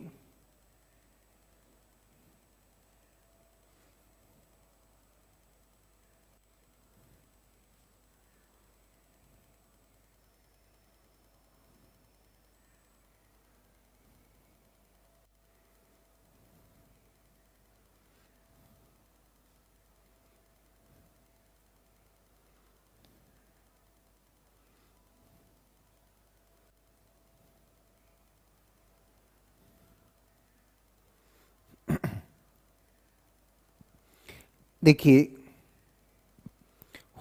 देखिए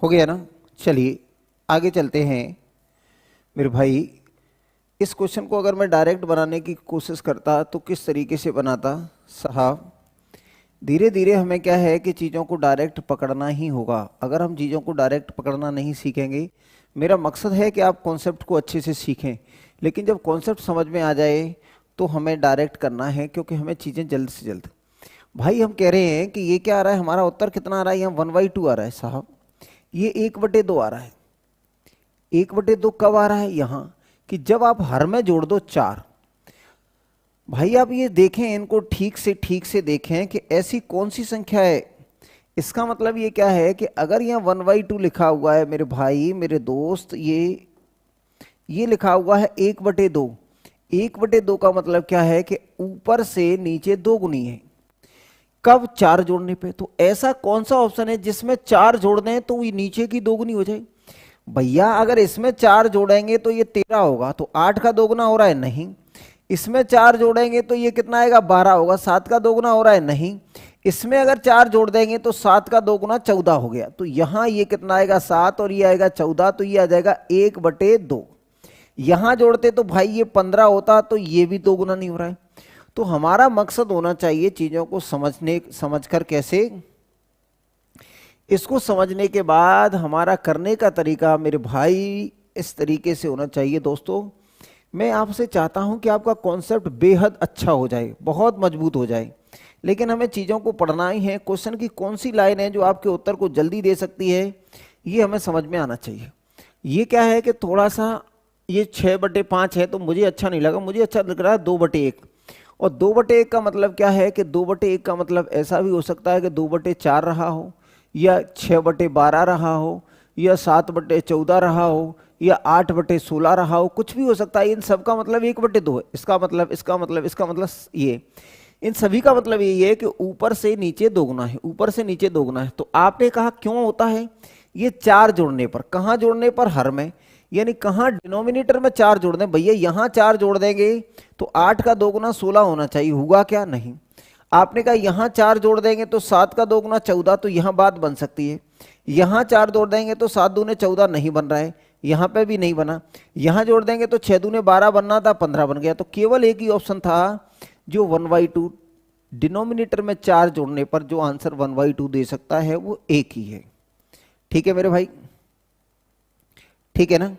हो गया ना। चलिए आगे चलते हैं मेरे भाई। इस क्वेश्चन को अगर मैं डायरेक्ट बनाने की कोशिश करता तो किस तरीके से बनाता साहब। धीरे धीरे हमें क्या है कि चीज़ों को डायरेक्ट पकड़ना ही होगा। अगर हम चीज़ों को डायरेक्ट पकड़ना नहीं सीखेंगे, मेरा मकसद है कि आप कॉन्सेप्ट को अच्छे से सीखें, लेकिन जब कॉन्सेप्ट समझ में आ जाए तो हमें डायरेक्ट करना है, क्योंकि हमें चीज़ें जल्द से जल्द। भाई हम कह रहे हैं कि ये क्या आ रहा है, हमारा उत्तर कितना आ रहा है, यहाँ 1/2 आ रहा है साहब। ये 1/2 आ रहा है। 1/2 कब आ रहा है, यहाँ कि जब आप हर में जोड़ दो 4। भाई आप ये देखें, इनको ठीक से देखें कि ऐसी कौन सी संख्या है। इसका मतलब ये क्या है कि अगर यहाँ 1/2 लिखा हुआ है मेरे भाई मेरे दोस्त, ये लिखा हुआ है 1/2। 1/2 का मतलब क्या है कि ऊपर से नीचे 2 गुनी है। कब, 4 जोड़ने पे। तो ऐसा कौन सा ऑप्शन है जिसमें 4 जोड़ दें तो ये नीचे की 2 गुनी हो जाए। भैया अगर इसमें 4 जोड़ेंगे तो ये 13 होगा, तो 8 का 2 गुना हो रहा है, नहीं। इसमें 4 जोड़ेंगे तो ये कितना आएगा 12 होगा, 7 का 2 गुना हो रहा है, नहीं। इसमें अगर 4 जोड़ देंगे तो 7 का 2 गुना 14 हो गया। तो यहां ये कितना आएगा 7 और ये आएगा 14, तो ये आ जाएगा 1/2। यहां जोड़ते तो भाई ये 15 होता, तो ये भी 2 गुना नहीं हो रहा है। तो हमारा मकसद होना चाहिए चीजों को समझकर कैसे। इसको समझने के बाद हमारा करने का तरीका मेरे भाई इस तरीके से होना चाहिए। दोस्तों मैं आपसे चाहता हूं कि आपका कॉन्सेप्ट बेहद अच्छा हो जाए, बहुत मजबूत हो जाए, लेकिन हमें चीज़ों को पढ़ना ही है। क्वेश्चन की कौन सी लाइन है जो आपके उत्तर को जल्दी दे सकती है, ये हमें समझ में आना चाहिए। ये क्या है कि थोड़ा सा ये 6/5 है तो मुझे अच्छा नहीं लगा, मुझे अच्छा लग रहा है 2/1। और 2/1 का मतलब क्या है कि 2/1 का मतलब ऐसा भी हो सकता है कि 2/4 रहा हो, या 6/12 रहा हो, या 7/14 रहा हो, या 8/16 रहा हो, कुछ भी हो सकता है। इन सब का मतलब 1/2 है। इसका मतलब ये, इन सभी का मतलब यही है कि ऊपर से नीचे 2 गुना है, ऊपर से नीचे 2 गुना है। तो आपने कहा क्यों होता है ये 4 जोड़ने पर, कहाँ जोड़ने पर, हर में, यानी कहाँ डिनोमिनेटर में 4 जोड़ दें। भैया यहाँ 4 जोड़ देंगे तो 8 का 2 गुना 16 होना चाहिए, हुआ क्या, नहीं। आपने कहा यहाँ 4 जोड़ देंगे तो 7 का 2 गुना 14, तो यहाँ बात बन सकती है। यहाँ 4 जोड़ देंगे तो 7 दूने 14 नहीं बन रहा है, यहाँ पे भी नहीं बना। यहाँ जोड़ देंगे तो 6 दूने 12 बनना था, 15 बन गया। तो केवल एक ही ऑप्शन था जो 1/2, डिनोमिनेटर में 4 जोड़ने पर जो आंसर 1/2 दे सकता है वो एक ही है। ठीक है मेरे भाई, ठीक है ना,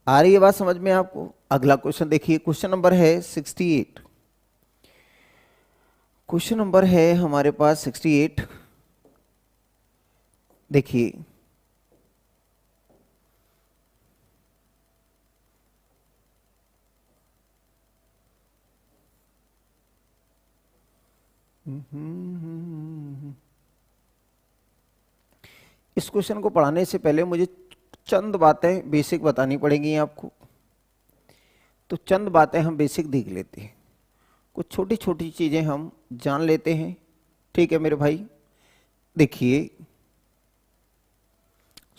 आ रही है बात समझ में आपको। अगला क्वेश्चन देखिए, क्वेश्चन नंबर है 68। क्वेश्चन नंबर है हमारे पास 68। देखिए इस क्वेश्चन को पढ़ाने से पहले मुझे चंद बातें बेसिक बतानी पड़ेंगी आपको। तो चंद बातें हम बेसिक देख लेते हैं, कुछ छोटी छोटी चीजें हम जान लेते हैं। ठीक है मेरे भाई, देखिए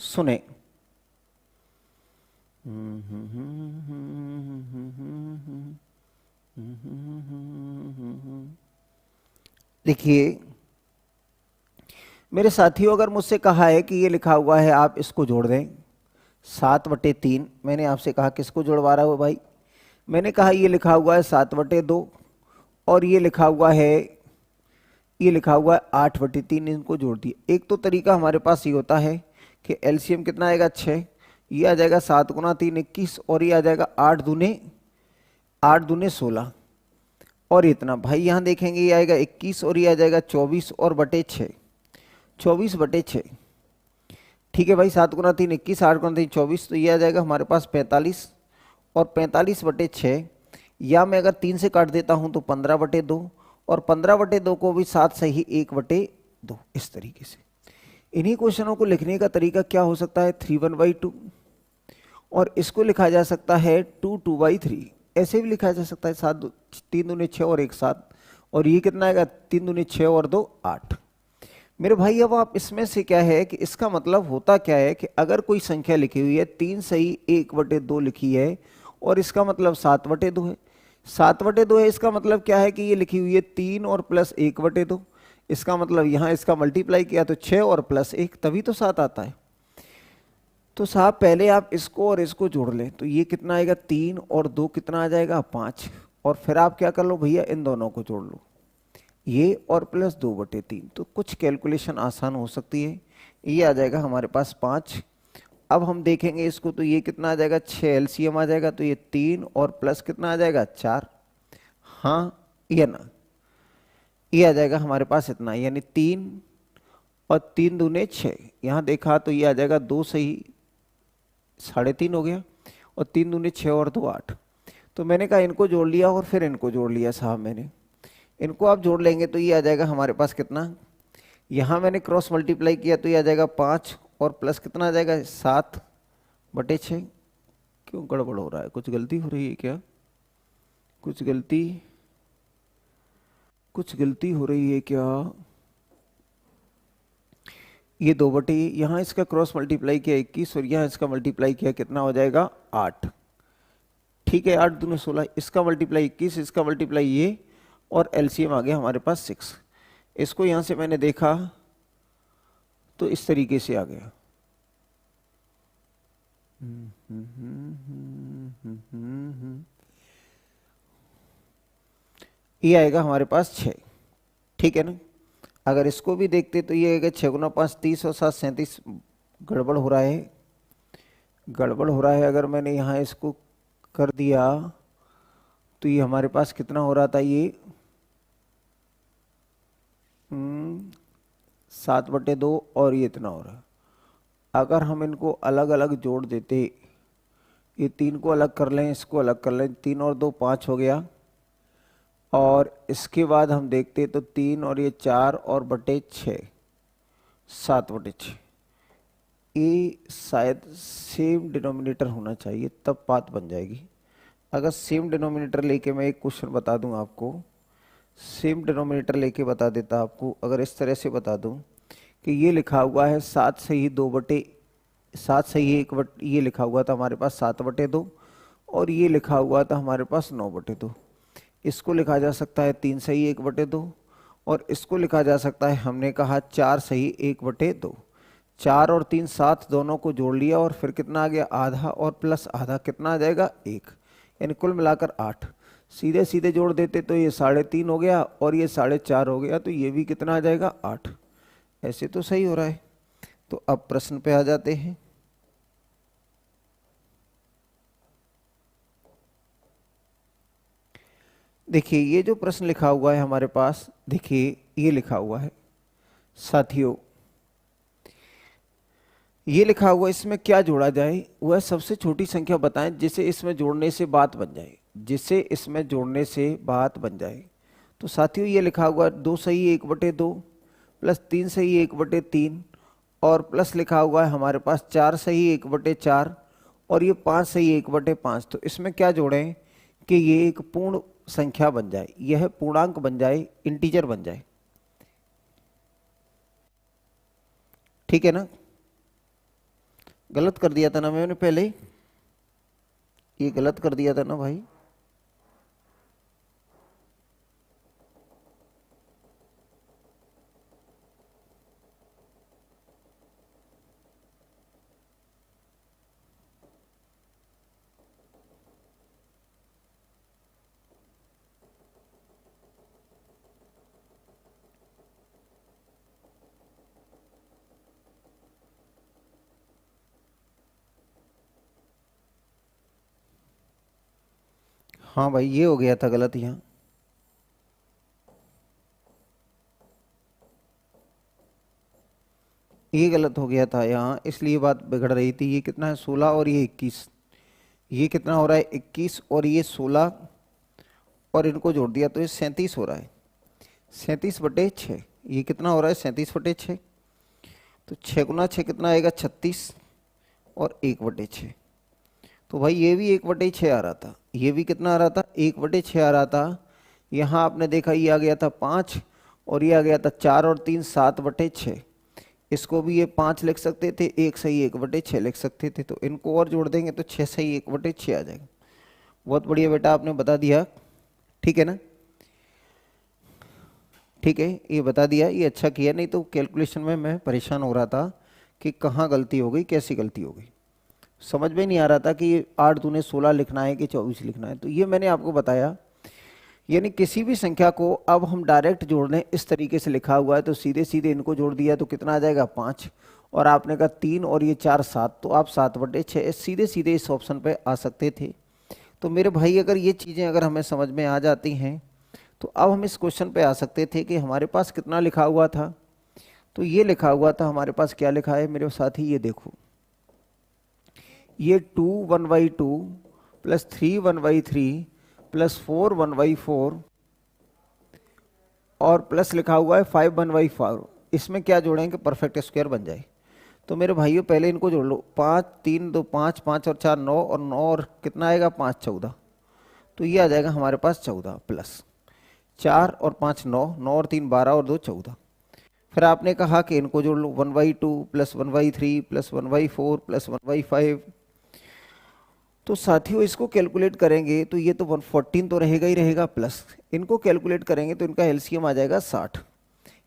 सुने। देखिए मेरे साथियों, अगर मुझसे कहा है कि ये लिखा हुआ है आप इसको जोड़ दें 7/3, मैंने आपसे कहा किसको जोड़वा रहा हो भाई, मैंने कहा ये लिखा हुआ है 7/2 और ये लिखा हुआ है 8/3, इनको जोड़ दिए। एक तो तरीका हमारे पास ये होता है कि एलसीएम कितना आएगा 6, ये आ जाएगा 7 × 3 21 और ये आ जाएगा 8 दूने 16 और इतना। भाई यहाँ देखेंगे ये आएगा 21 और ये आ जाएगा 24 और बटे 6, 24/6। ठीक है भाई, 7 × 3 21, 8 × 3 24, तो ये आ जाएगा हमारे पास 45 और 45/6, या मैं अगर 3 से काट देता हूं तो 15/2 और 15/2 को भी 7 सही 1/2, इस तरीके से। इन्हीं क्वेश्चनों को लिखने का तरीका क्या हो सकता है, 3/1/2 और इसको लिखा जा सकता है 2/3, ऐसे भी लिखा जा सकता है 7 3 दूने 6 और 1 7, और ये कितना आएगा 3 दूने 6 और 2 8। मेरे भाई अब आप इसमें से क्या है कि इसका मतलब होता क्या है कि अगर कोई संख्या लिखी हुई है 3 सही 1/2 लिखी है और इसका मतलब 7/2 है, 7/2 है, इसका मतलब क्या है कि ये लिखी हुई है 3 और प्लस 1/2, इसका मतलब यहाँ इसका मल्टीप्लाई किया तो 6 और प्लस 1, तभी तो 7 आता है। तो साहब पहले आप इसको और इसको जोड़ लें, तो ये कितना आएगा 3 और 2 कितना आ जाएगा 5, और फिर आप क्या कर लो भैया इन दोनों को जोड़ लो, ये और प्लस 2/3, तो कुछ कैलकुलेशन आसान हो सकती है। ये आ जाएगा हमारे पास 5। अब हम देखेंगे इसको, तो ये कितना आ जाएगा 6 एलसीएम आ जाएगा, तो ये 3 और प्लस कितना आ जाएगा 4, हाँ या ना, ये आ जाएगा हमारे पास इतना, यानी 3 और 3 दूने 6, यहाँ देखा तो ये आ जाएगा 2 सही 3.5 हो गया और 3 दूने 6 और 2 8। तो मैंने कहा इनको जोड़ लिया और फिर इनको जोड़ लिया साहब, मैंने इनको आप जोड़ लेंगे तो ये आ जाएगा हमारे पास कितना, यहाँ मैंने क्रॉस मल्टीप्लाई किया तो ये आ जाएगा 5 और प्लस कितना आ जाएगा 7/6। क्यों गड़बड़ हो रहा है, कुछ गलती हो रही है क्या, कुछ गलती हो रही है क्या, ये 2/, यहाँ इसका क्रॉस मल्टीप्लाई किया 21 और यहाँ इसका मल्टीप्लाई किया कितना हो जाएगा 8। ठीक है, 8 दूने 16, इसका मल्टीप्लाई 21, इसका मल्टीप्लाई ये, और एलसीएम आ गया हमारे पास 6। इसको यहां से मैंने देखा तो इस तरीके से आ गया, ये आएगा हमारे पास 6। ठीक है ना, अगर इसको भी देखते तो ये आएगा 6 × 5 30 और 7 37, गड़बड़ हो रहा है। अगर मैंने यहाँ इसको कर दिया तो ये हमारे पास कितना हो रहा था, ये 7/2 और ये इतना हो रहा। अगर हम इनको अलग अलग जोड़ देते, ये 3 को अलग कर लें, इसको अलग कर लें, 3 और 2 5 हो गया, और इसके बाद हम देखते तो 3 और ये 4 और बटे 6 7/6, ये शायद सेम डिनोमिनेटर होना चाहिए तब बात बन जाएगी। अगर सेम डिनोमिनेटर लेके मैं एक क्वेश्चन बता दूं आपको, सेम डिनोमिनेटर लेके बता देता आपको, अगर इस तरह से बता दूं कि ये लिखा हुआ है 7 सही 1, ये लिखा हुआ था हमारे पास 7/2 और ये लिखा हुआ था हमारे पास 9/2। इसको लिखा जा सकता है 3 सही 1/2 और इसको लिखा जा सकता है, हमने कहा 4 सही 1/2। 4 और 3 7 दोनों को जोड़ लिया और फिर कितना आ गया आधा और प्लस आधा कितना आ जाएगा 1, यानी कुल मिलाकर 8। सीधे सीधे जोड़ देते तो ये 3.5 हो गया और ये 4.5 हो गया, तो ये भी कितना आ जाएगा 8। ऐसे तो सही हो रहा है। तो अब प्रश्न पे आ जाते हैं। देखिए ये जो प्रश्न लिखा हुआ है हमारे पास, देखिए ये लिखा हुआ है साथियों, ये लिखा हुआ, इसमें क्या जोड़ा जाए, वह सबसे छोटी संख्या बताएं जिसे इसमें जोड़ने से बात बन जाए, जिसे इसमें जोड़ने से बात बन जाए। तो साथियों ये लिखा हुआ 2 सही 1/2 प्लस 3 सही 1/3 और प्लस लिखा हुआ है हमारे पास 4 सही 1/4 और ये 5 सही 1/5। तो इसमें क्या जोड़ें कि ये एक पूर्ण संख्या बन जाए, यह पूर्णांक बन जाए, इंटीजर बन जाए। ठीक है ना? गलत कर दिया था ना मैंने पहले ही, ये गलत कर दिया था ना भाई। हाँ भाई ये हो गया था गलत यहाँ। ये गलत हो गया था यहाँ, इसलिए बात बिगड़ रही थी। ये कितना है 16 और ये 21, ये कितना हो रहा है 21 और ये 16 और इनको जोड़ दिया तो ये 37 हो रहा है। 37/6, ये कितना हो रहा है 37/6। तो 6 गुना 6 कितना आएगा 36 और 1/6। तो भाई ये भी 1/6 आ रहा था, ये भी कितना आ रहा था 1/6 आ रहा था। यहाँ आपने देखा ये आ गया था 5 और ये आ गया था 4 और 3 7/6। इसको भी ये 5 लिख सकते थे, 1 सही 1/6 लिख सकते थे। तो इनको और जोड़ देंगे तो 6 सही 1/6 आ जाएगा। बहुत बढ़िया बेटा, आपने बता दिया। ठीक है ना? ठीक है, ये बता दिया, ये अच्छा किया। नहीं तो कैलकुलेशन में मैं परेशान हो रहा था कि कहाँ गलती हो गई, कैसी गलती हो गई, समझ में नहीं आ रहा था कि 8 दूने 16 लिखना है कि 24 लिखना है। तो ये मैंने आपको बताया। यानी किसी भी संख्या को अब हम डायरेक्ट जोड़ लें, इस तरीके से लिखा हुआ है तो सीधे सीधे इनको जोड़ दिया तो कितना आ जाएगा 5 और आपने कहा 3 और ये 4 7, तो आप 7/6 सीधे सीधे इस ऑप्शन पे आ सकते थे। तो मेरे भाई अगर ये चीज़ें अगर हमें समझ में आ जाती हैं तो अब हम इस क्वेश्चन पे आ सकते थे कि हमारे पास कितना लिखा हुआ था। तो ये लिखा हुआ था हमारे पास, क्या लिखा है मेरे साथी, ये देखो, ये 2 1/2 प्लस 3 1/3 प्लस 4 1/4 और प्लस लिखा हुआ है 5 1/4। इसमें क्या जोड़ेंगे परफेक्ट स्क्वायर बन जाए। तो मेरे भाइयों पहले इनको जोड़ लो, 5 3 2 5, 5 और 4 9 और 9 और कितना आएगा 5 14। तो ये आ जाएगा हमारे पास 14 प्लस 4 और 5 9, 9 और 3 12 और 2 14। फिर आपने कहा कि इनको जोड़ लो 1/2 प्लस 1/3 प्लस 1/4 प्लस 1/5। तो साथियों इसको कैलकुलेट करेंगे तो ये तो 114 तो रहेगा ही रहेगा, प्लस इनको कैलकुलेट करेंगे तो इनका एलसीएम आ जाएगा 60।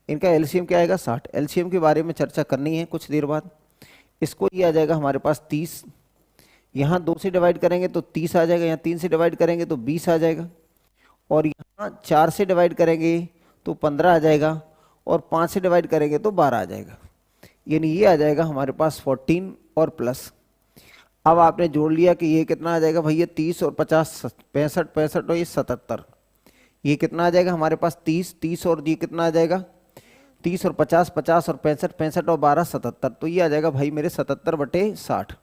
इनका एलसीएम क्या आएगा 60। एलसीएम के बारे में चर्चा करनी है कुछ देर बाद। इसको ये आ जाएगा हमारे पास 30, यहाँ 2 से डिवाइड करेंगे तो 30 आ जाएगा, यहाँ 3 से डिवाइड करेंगे तो 20 आ जाएगा और यहाँ 4 से डिवाइड करेंगे तो 15 आ जाएगा और 5 से डिवाइड करेंगे तो 12 आ जाएगा। यानी ये आ जाएगा हमारे पास 14 और प्लस। अब आपने जोड़ लिया कि ये कितना आ जाएगा भैया 30 और 50 65 65 और ये 77। ये कितना आ जाएगा हमारे पास 30 30 और ये कितना आ जाएगा 30 और 50 50 और 65 65 और 12 77। तो ये आ जाएगा भाई मेरे 77/60।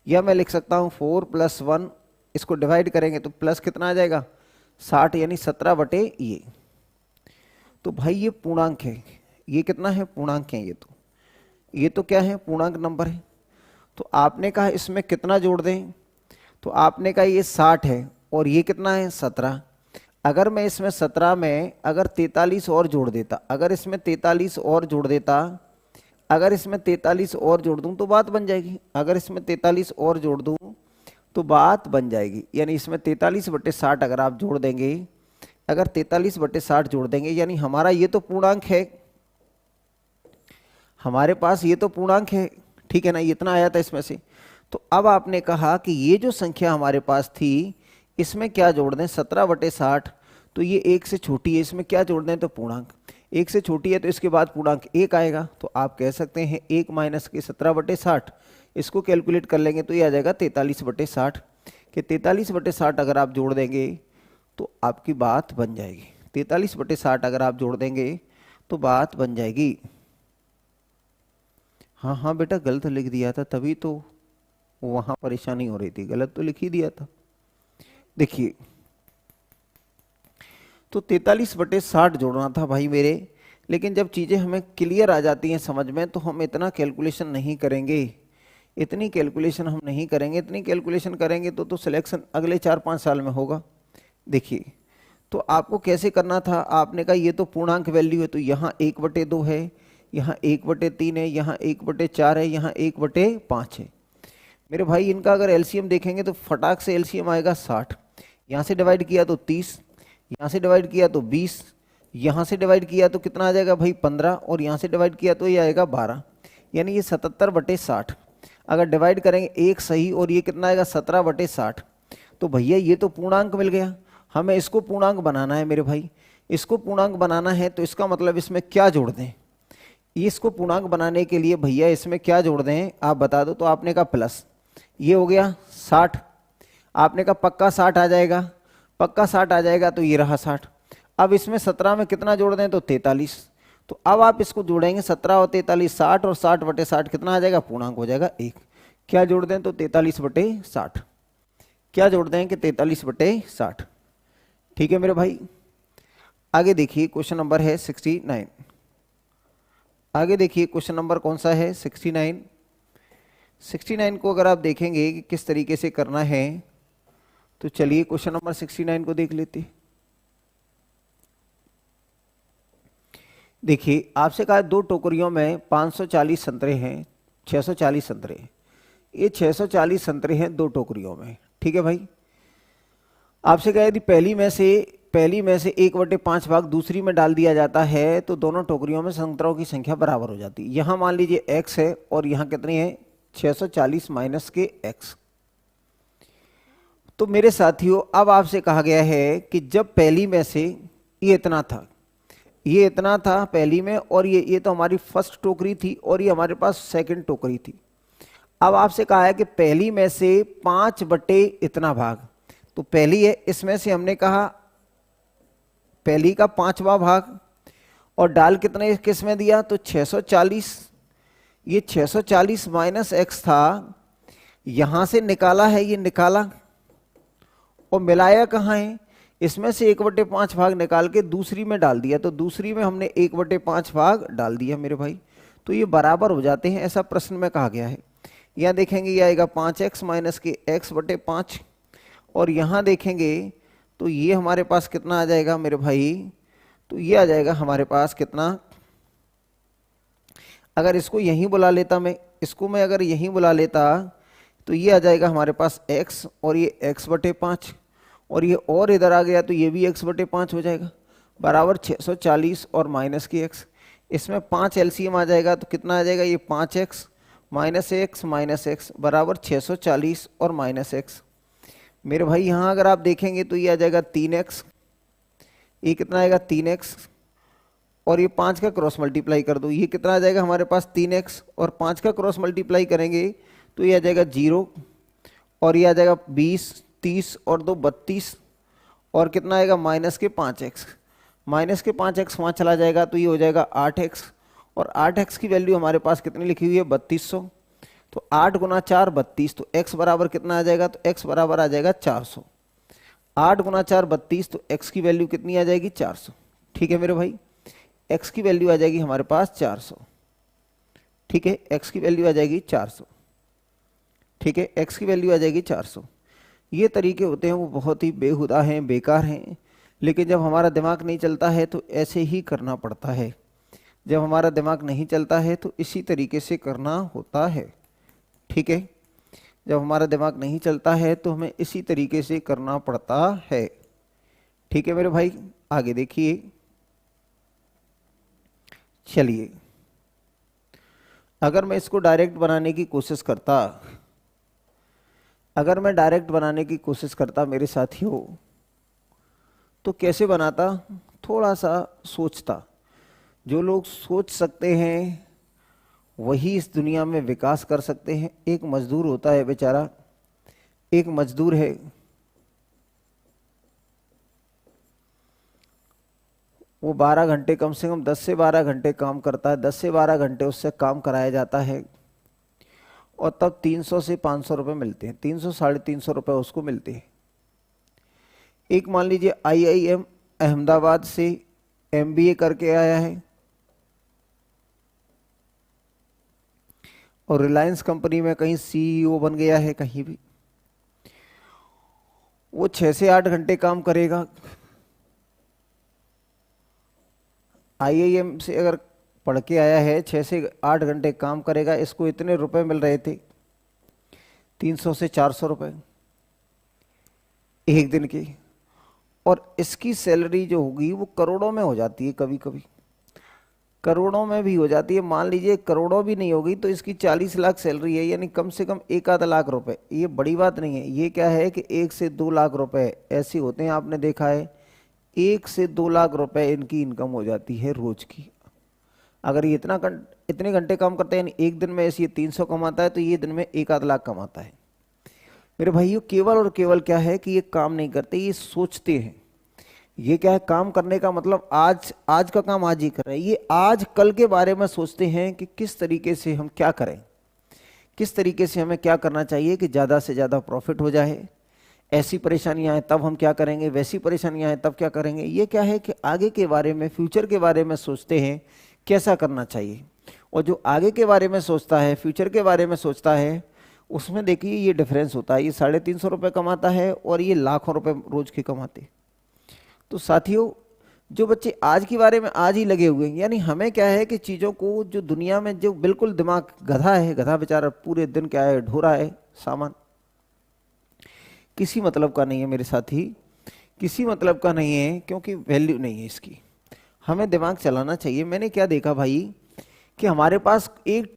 या मैं लिख सकता हूँ 4 + 1, इसको डिवाइड करेंगे तो प्लस कितना आ जाएगा 60 यानी 17 ये। तो भाई ये पूर्णांक है, ये कितना है पूर्णांक है, ये तो क्या है पूर्णांक नंबर है। तो आपने कहा इसमें कितना जोड़ दें, तो आपने कहा ये 60 है और ये कितना है 17। अगर मैं इसमें 17 में अगर 43 और जोड़ देता, अगर इसमें 43 और जोड़ देता, अगर इसमें 43 और जोड़ दूं तो बात बन जाएगी। अगर इसमें 43 और जोड़ दूं तो बात बन जाएगी। यानी इसमें 43/60 अगर आप जोड़ देंगे, अगर 43/60 जोड़ देंगे यानी हमारा ये तो पूर्णांक है, हमारे पास ये तो पूर्णांक है। ठीक है ना, इतना आया था इसमें से। तो अब आपने कहा कि ये जो संख्या हमारे पास थी इसमें क्या जोड़ दें 17/60। तो ये 1 से छोटी है, इसमें क्या जोड़ दें तो पूर्णांक। 1 से छोटी है तो इसके बाद पूर्णांक 1 आएगा। तो आप कह सकते हैं 1 माइनस के 17/60, इसको कैलकुलेट कर लेंगे तो ये आ जाएगा 43/60। कि 43/60 अगर आप जोड़ देंगे तो आपकी बात बन जाएगी। 43/60 अगर आप जोड़ देंगे तो बात बन जाएगी। हाँ हाँ बेटा गलत लिख दिया था तभी तो वहाँ परेशानी हो रही थी, गलत तो लिख ही दिया था। देखिए तो 43/60 जोड़ना था भाई मेरे, लेकिन जब चीज़ें हमें क्लियर आ जाती हैं समझ में तो हम इतना कैलकुलेशन नहीं करेंगे, इतनी कैलकुलेशन हम नहीं करेंगे। इतनी कैलकुलेशन करेंगे तो सिलेक्शन अगले 4-5 साल में होगा। देखिए, तो आपको कैसे करना था, आपने कहा ये तो पूर्णांक वैल्यू है, तो यहाँ 1/2 है, यहाँ 1/3 है, यहाँ 1/4 है, यहाँ 1/5 है। मेरे भाई इनका अगर एलसीएम देखेंगे तो फटाक से एलसीएम आएगा 60। यहाँ से डिवाइड किया तो 30, यहाँ से डिवाइड किया तो 20, यहाँ से डिवाइड किया तो कितना आ जाएगा भाई 15, और यहाँ से डिवाइड किया तो ये आएगा 12, यानी ये 77/60। अगर डिवाइड करेंगे एक सही और ये कितना आएगा 17/60, तो भैया ये तो पूर्णांक मिल गया। हमें इसको पूर्णांक बनाना है मेरे भाई, इसको पूर्णांक बनाना है तो इसका मतलब इसमें क्या जोड़ दें, इसको पूर्णांक बनाने के लिए भैया इसमें क्या जोड़ दें आप बता दो। तो आपने कहा प्लस, ये हो गया 60, आपने कहा पक्का 60 आ जाएगा, पक्का 60 आ जाएगा, तो ये रहा 60। अब इसमें 17 में कितना जोड़ दें तो 43, तो अब आप इसको जोड़ेंगे 17 और 43 60, और 60/60 कितना आ जाएगा पूर्णांक हो जाएगा 1। क्या जोड़ दें तो 43/60, क्या जोड़ दें कि 43/60। ठीक है मेरे भाई, आगे देखिए क्वेश्चन नंबर है 69। आगे देखिए क्वेश्चन नंबर कौन सा है 69। 69 को अगर आप देखेंगे कि किस तरीके से करना है, तो चलिए क्वेश्चन नंबर 69 को देख लेते। देखिए, आपसे कहा 2 टोकरियों में 540 संतरे हैं, 640 संतरे, ये 640 संतरे हैं 2 टोकरियों में। ठीक है भाई, आपसे कहा यदि पहली में से 1/5 भाग दूसरी में डाल दिया जाता है तो दोनों टोकरियों में संतरों की संख्या बराबर हो जाती है। यहाँ मान लीजिए x है और यहाँ कितनी है 640 माइनस के x। तो मेरे साथियों अब आपसे कहा गया है कि जब पहली में से ये इतना था, ये इतना था पहली में, और ये तो हमारी फर्स्ट टोकरी थी और ये हमारे पास सेकंड टोकरी थी। अब आपसे कहा है कि पहली में से 5/इतना भाग, तो पहली है इसमें से हमने कहा पहली का 5वां भाग, और डाल कितने किस में दिया तो 640, ये 640 माइनस x था, यहां से निकाला है, ये निकाला और मिलाया कहाँ है, इसमें से 1/5 भाग निकाल के दूसरी में डाल दिया, तो दूसरी में हमने 1/5 भाग डाल दिया मेरे भाई, तो ये बराबर हो जाते हैं, ऐसा प्रश्न में कहा गया है। यहाँ देखेंगे ये आएगा 5x माइनस के x/5, और यहाँ देखेंगे तो ये हमारे पास कितना आ जाएगा मेरे भाई, तो ये आ जाएगा हमारे पास कितना, अगर इसको यहीं बुला लेता मैं, इसको मैं अगर यहीं बुला लेता तो ये आ जाएगा हमारे पास x, और ये x/5, और ये और इधर आ गया तो ये भी x/5 हो जाएगा, बराबर 640 और माइनस की x। इसमें 5 एलसीएम आ जाएगा तो कितना आ जाएगा, ये 5x minus x minus x बराबर 640 और माइनस x। मेरे भाई यहाँ अगर आप देखेंगे तो ये आ जाएगा 3x, ये कितना आएगा 3x, और ये 5 का क्रॉस मल्टीप्लाई कर दो, ये कितना आ जाएगा हमारे पास 3x, और 5 का क्रॉस मल्टीप्लाई करेंगे तो ये आ जाएगा 0, और ये आ जाएगा 20, 30 और 2 32, और कितना आएगा माइनस के 5x, माइनस के 5x वहाँ चला जाएगा तो ये हो जाएगा 8x, और 8x की वैल्यू हमारे पास कितनी लिखी हुई है 3200, तो 8 गुना 4 32, तो x बराबर कितना आ जाएगा, तो x बराबर आ जाएगा 400। 8 गुना 4 32, तो x की वैल्यू कितनी आ जाएगी 400। ठीक है मेरे भाई, x की वैल्यू आ जाएगी हमारे पास 400। ठीक है, x की वैल्यू आ जाएगी 400। ठीक है, x की वैल्यू आ जाएगी 400। ये तरीके होते हैं वो बहुत ही बेहुदा हैं, बेकार हैं, लेकिन जब हमारा दिमाग नहीं चलता है तो ऐसे ही करना पड़ता है। जब हमारा दिमाग नहीं चलता है तो इसी तरीके से करना होता है। ठीक है, जब हमारा दिमाग नहीं चलता है तो हमें इसी तरीके से करना पड़ता है। ठीक है मेरे भाई, आगे देखिए, चलिए अगर मैं इसको डायरेक्ट बनाने की कोशिश करता, अगर मैं डायरेक्ट बनाने की कोशिश करता मेरे साथियों, तो कैसे बनाता, थोड़ा सा सोचता। जो लोग सोच सकते हैं वही इस दुनिया में विकास कर सकते हैं। एक मजदूर होता है बेचारा, एक मजदूर है, वो 12 घंटे कम से कम 10 से 12 घंटे काम करता है, 10 से 12 घंटे उससे काम कराया जाता है, और तब 300 से 500 रुपये मिलते हैं, 300 350 रुपये उसको मिलते हैं। एक मान लीजिए अहमदाबाद से एमबीए करके आया है और रिलायंस कंपनी में कहीं सीईओ बन गया है, कहीं भी वो 6 से 8 घंटे काम करेगा। आईआईएम से अगर पढ़ के आया है, 6 से 8 घंटे काम करेगा, इसको इतने रुपए मिल रहे थे, 300 से 400 रुपए एक दिन की, और इसकी सैलरी जो होगी वो करोड़ों में हो जाती है, कभी कभी करोड़ों में भी हो जाती है। मान लीजिए करोड़ों भी नहीं होगी तो इसकी 40 लाख सैलरी है, यानी कम से कम 1 आध लाख रुपए। ये बड़ी बात नहीं है, ये क्या है कि 1 से 2 लाख रुपए ऐसे होते हैं, आपने देखा है 1 से 2 लाख रुपए इनकी इनकम हो जाती है रोज की। अगर ये इतने घंटे काम करते हैं, यानी एक दिन में ऐसे ये 300 कमाता है, तो ये दिन में 1 आध लाख कमाता है। मेरे भाइयों, केवल और केवल क्या है कि ये काम नहीं करते, ये सोचते हैं। ये क्या है, काम करने का मतलब आज का काम आज ही कर रहे हैं, ये आज कल के बारे में सोचते हैं कि किस तरीके से हम क्या करें, किस तरीके से हमें क्या करना चाहिए कि ज़्यादा से ज़्यादा प्रॉफिट हो जाए। ऐसी परेशानियां हैं तब हम क्या करेंगे, वैसी परेशानियां हैं तब क्या करेंगे। ये क्या है कि आगे के बारे में, फ्यूचर के बारे में सोचते हैं कैसा करना चाहिए। और जो आगे के बारे में सोचता है, फ्यूचर के बारे में सोचता है, उसमें देखिए ये डिफरेंस होता है। ये 350 रुपये कमाता है और ये लाखों रुपए रोज के कमाते। तो साथियों, जो बच्चे आज के बारे में आज ही लगे हुए हैं, यानी हमें क्या है कि चीज़ों को, जो दुनिया में जो बिल्कुल दिमाग गधा है, गधा बेचारा पूरे दिन क्या है ढो रहा है सामान, किसी मतलब का नहीं है मेरे साथी, किसी मतलब का नहीं है, क्योंकि वैल्यू नहीं है इसकी। हमें दिमाग चलाना चाहिए। मैंने क्या देखा भाई कि हमारे पास एक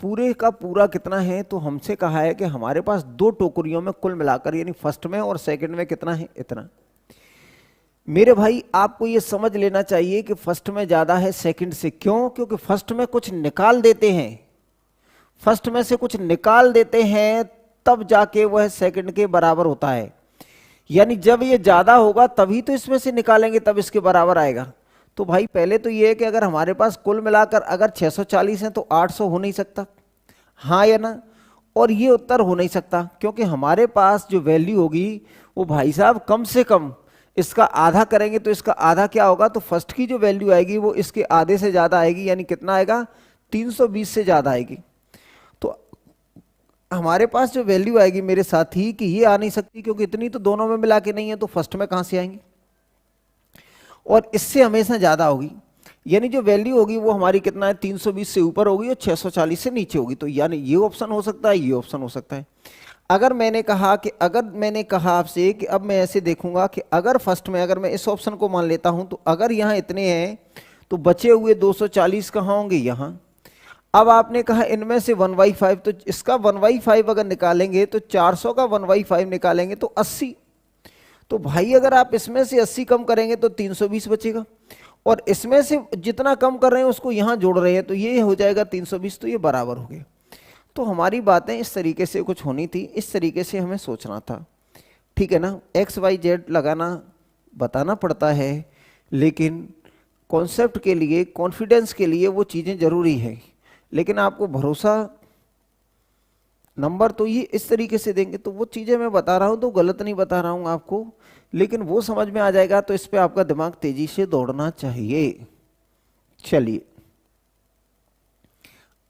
पूरे का पूरा कितना है, तो हमसे कहा है कि हमारे पास 2 टोकरियों में कुल मिलाकर, यानी फर्स्ट में और सेकंड में कितना है, इतना। मेरे भाई, आपको ये समझ लेना चाहिए कि फर्स्ट में ज्यादा है सेकंड से। क्यों? क्योंकि फर्स्ट में कुछ निकाल देते हैं, फर्स्ट में से कुछ निकाल देते हैं, तब जाके वह सेकंड के बराबर होता है। यानी जब ये ज्यादा होगा तभी तो इसमें से निकालेंगे, तब इसके बराबर आएगा। तो भाई पहले तो ये है कि अगर हमारे पास कुल मिलाकर अगर 640 है तो 800 हो नहीं सकता, हाँ या ना? और ये उत्तर हो नहीं सकता, क्योंकि हमारे पास जो वैल्यू होगी वो भाई साहब कम से कम इसका आधा करेंगे तो इसका आधा क्या होगा, तो फर्स्ट की जो वैल्यू आएगी वो इसके आधे से ज्यादा आएगी। यानी कितना आएगा, 320 से ज्यादा आएगी। तो हमारे पास जो वैल्यू आएगी मेरे साथी कि ये आ नहीं सकती, क्योंकि इतनी तो दोनों में मिला के नहीं है, तो फर्स्ट में कहां से आएंगे, और इससे हमेशा ज्यादा होगी। यानी जो वैल्यू होगी वो हमारी कितना है, 320 से ऊपर होगी और 640 से नीचे होगी। तो यानी ये ऑप्शन हो सकता है, ये ऑप्शन हो सकता है। अगर मैंने कहा आपसे कि अब मैं ऐसे देखूंगा कि अगर फर्स्ट में, अगर मैं इस ऑप्शन को मान लेता हूं, तो अगर यहां इतने हैं तो बचे हुए 240 कहां होंगे, यहां। अब आपने कहा इनमें से 1/5, तो इसका 1/5 अगर निकालेंगे तो 400 का 1/5 निकालेंगे तो 80। तो भाई अगर आप इसमें से 80 कम करेंगे तो 320 बचेगा, और इसमें से जितना कम कर रहे हैं उसको यहां जोड़ रहे हैं, तो ये हो जाएगा 320, तो ये बराबर हो गए। तो हमारी बातें इस तरीके से कुछ होनी थी, इस तरीके से हमें सोचना था, ठीक है ना। XYZ लगाना, बताना पड़ता है, लेकिन कॉन्सेप्ट के लिए, कॉन्फिडेंस के लिए वो चीज़ें ज़रूरी है। लेकिन आपको भरोसा, नंबर तो ये इस तरीके से देंगे, तो वो चीज़ें मैं बता रहा हूँ तो गलत नहीं बता रहा हूँ आपको, लेकिन वो समझ में आ जाएगा, तो इस पे आपका दिमाग तेजी से दौड़ना चाहिए। चलिए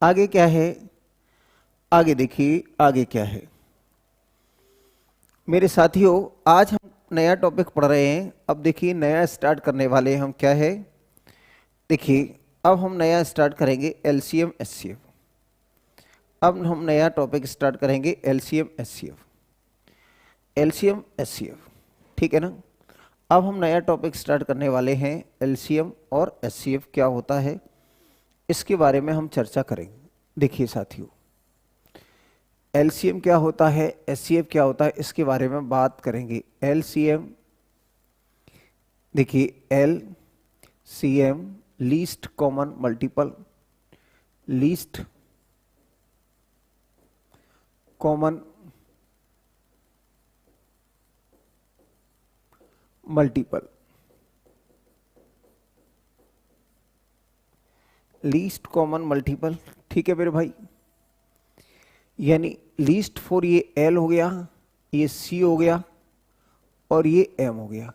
आगे क्या है, आगे देखिए आगे क्या है मेरे साथियों। आज हम नया टॉपिक पढ़ रहे हैं। अब देखिए नया स्टार्ट करने वाले हम क्या है, देखिए अब हम नया स्टार्ट करेंगे LCM HCF। अब हम नया टॉपिक स्टार्ट करेंगे LCM HCF, LCM HCF, ठीक है ना। अब हम नया टॉपिक स्टार्ट करने वाले हैं, LCM और HCF क्या होता है इसके बारे में हम चर्चा करेंगे। देखिए साथियों, LCM क्या होता है, HCF क्या होता है, इसके बारे में बात करेंगे। LCM, देखिए LCM least common multiple, least common multiple, least common multiple, ठीक है मेरे भाई। यानी लीस्ट फॉर ये L हो गया, ये C हो गया और ये M हो गया।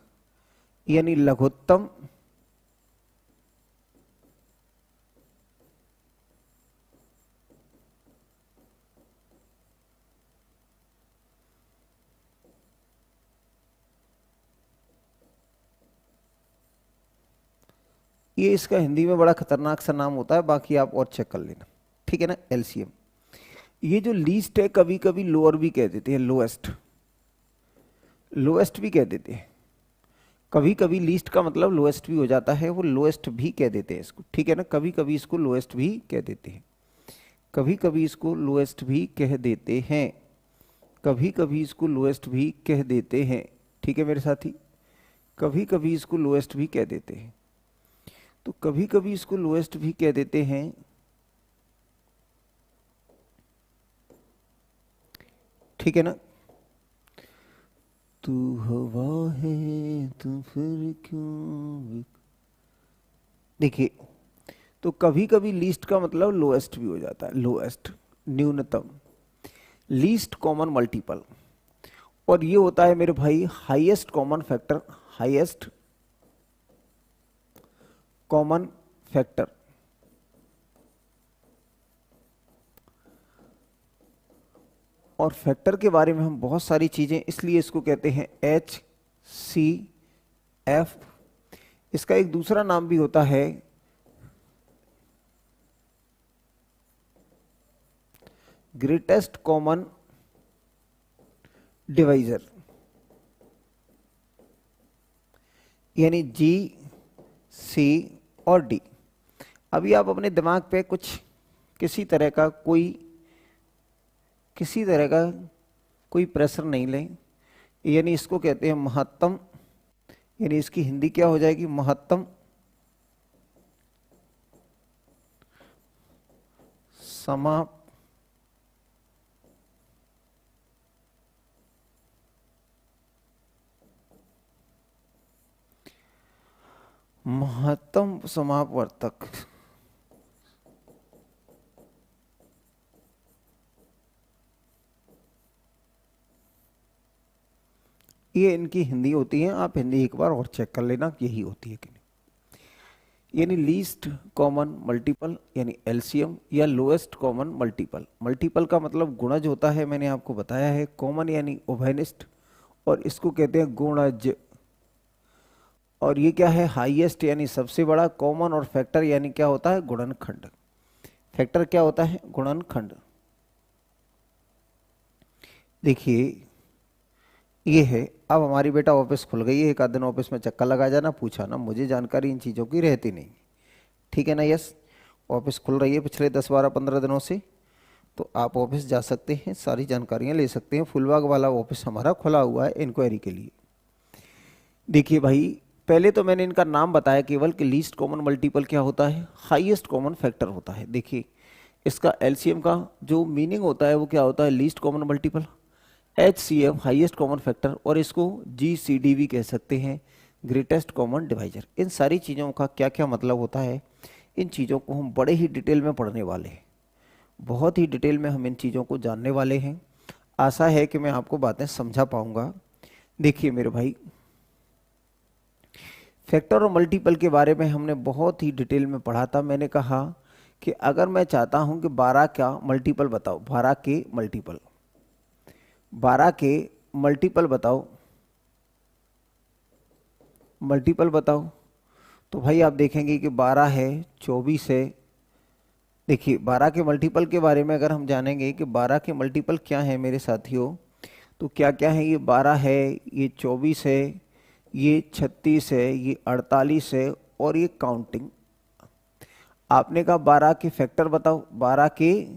यानी लघुत्तम ये इसका हिंदी में बड़ा खतरनाक सा नाम होता है, बाकी आप और चेक कर लेना, ठीक है ना। एलसीएम। ये जो लीस्ट है कभी कभी लोअर भी कह देते हैं, लोएस्ट, लोएस्ट भी कह देते हैं। कभी कभी लीस्ट का मतलब लोएस्ट भी हो जाता है, वो लोएस्ट भी कह देते हैं इसको, ठीक है ना। कभी कभी इसको लोएस्ट भी कह देते हैं, कभी कभी इसको लोएस्ट भी कह देते हैं, कभी कभी इसको लोएस्ट भी कह देते हैं, ठीक है मेरे साथी। कभी कभी इसको लोएस्ट भी कह देते हैं, तो कभी कभी इसको लोएस्ट भी कह देते हैं, ठीक है ना। तू हवा है तो फिर क्यों, देखिए, तो कभी कभी लीस्ट का मतलब लोएस्ट भी हो जाता है, लोएस्ट न्यूनतम, लीस्ट कॉमन मल्टीपल, और ये होता है मेरे भाई highest common factor, highest common factor. और फैक्टर के बारे में हम बहुत सारी चीजें, इसलिए इसको कहते हैं HCF। इसका एक दूसरा नाम भी होता है ग्रेटेस्ट कॉमन डिवाइजर, यानी GC और D। अभी आप अपने दिमाग पे कुछ किसी तरह का कोई प्रेशर नहीं लें, यानी इसको कहते हैं महत्तम, यानी इसकी हिंदी क्या हो जाएगी, महत्तम समाप महत्तम समापवर्तक। ये इनकी हिंदी होती है, आप हिंदी एक बार और चेक कर लेना यही होती है कि नहीं। यानी लीस्ट कॉमन मल्टीपल यानी एलसीएम, या लोएस्ट कॉमन मल्टीपल। मल्टीपल का मतलब गुणज होता है, मैंने आपको बताया है। कॉमन यानी उभयनिष्ठ, और इसको कहते हैं गुणज। और ये क्या है, हाईएस्ट यानी सबसे बड़ा। कॉमन और फैक्टर यानी क्या होता है, गुणनखंड। फैक्टर क्या होता है, गुणनखंड। देखिए ये है। अब हमारी बेटा ऑफिस खुल गई है, एक आध दिन ऑफिस में चक्कर लगा जाना, पूछा ना, मुझे जानकारी इन चीज़ों की रहती नहीं, ठीक है ना। यस, ऑफिस खुल रही है पिछले 10, 12, 15 दिनों से, तो आप ऑफिस जा सकते हैं, सारी जानकारियाँ ले सकते हैं। फुलबाग वाला ऑफिस हमारा खुला हुआ है इंक्वायरी के लिए। देखिए भाई, पहले तो मैंने इनका नाम बताया केवल कि लीस्ट कॉमन मल्टीपल क्या होता है, हाईएस्ट कॉमन फैक्टर होता है। देखिए इसका एलसीएम का जो मीनिंग होता है वो क्या होता है, least common multiple, HCF highest common factor, और इसको GCD भी कह सकते हैं, ग्रेटेस्ट कॉमन डिवाइजर। इन सारी चीज़ों का क्या क्या मतलब होता है, इन चीज़ों को हम बड़े ही डिटेल में पढ़ने वाले हैं, बहुत ही डिटेल में हम इन चीज़ों को जानने वाले हैं। आशा है कि मैं आपको बातें समझा पाऊंगा। देखिए मेरे भाई, फैक्टर और मल्टीपल के बारे में हमने बहुत ही डिटेल में पढ़ा था। मैंने कहा कि अगर मैं चाहता हूं कि 12 का मल्टीपल बताओ, 12 के मल्टीपल, 12 के मल्टीपल बताओ, मल्टीपल बताओ, तो भाई आप देखेंगे कि 12 है, 24 है। देखिए 12 के मल्टीपल के बारे में अगर हम जानेंगे कि 12 के मल्टीपल क्या है मेरे साथियों, तो क्या क्या है, ये 12 है, ये 24 है, ये 36 है, ये 48 है, और ये काउंटिंग। आपने कहा 12 के फैक्टर बताओ, 12 के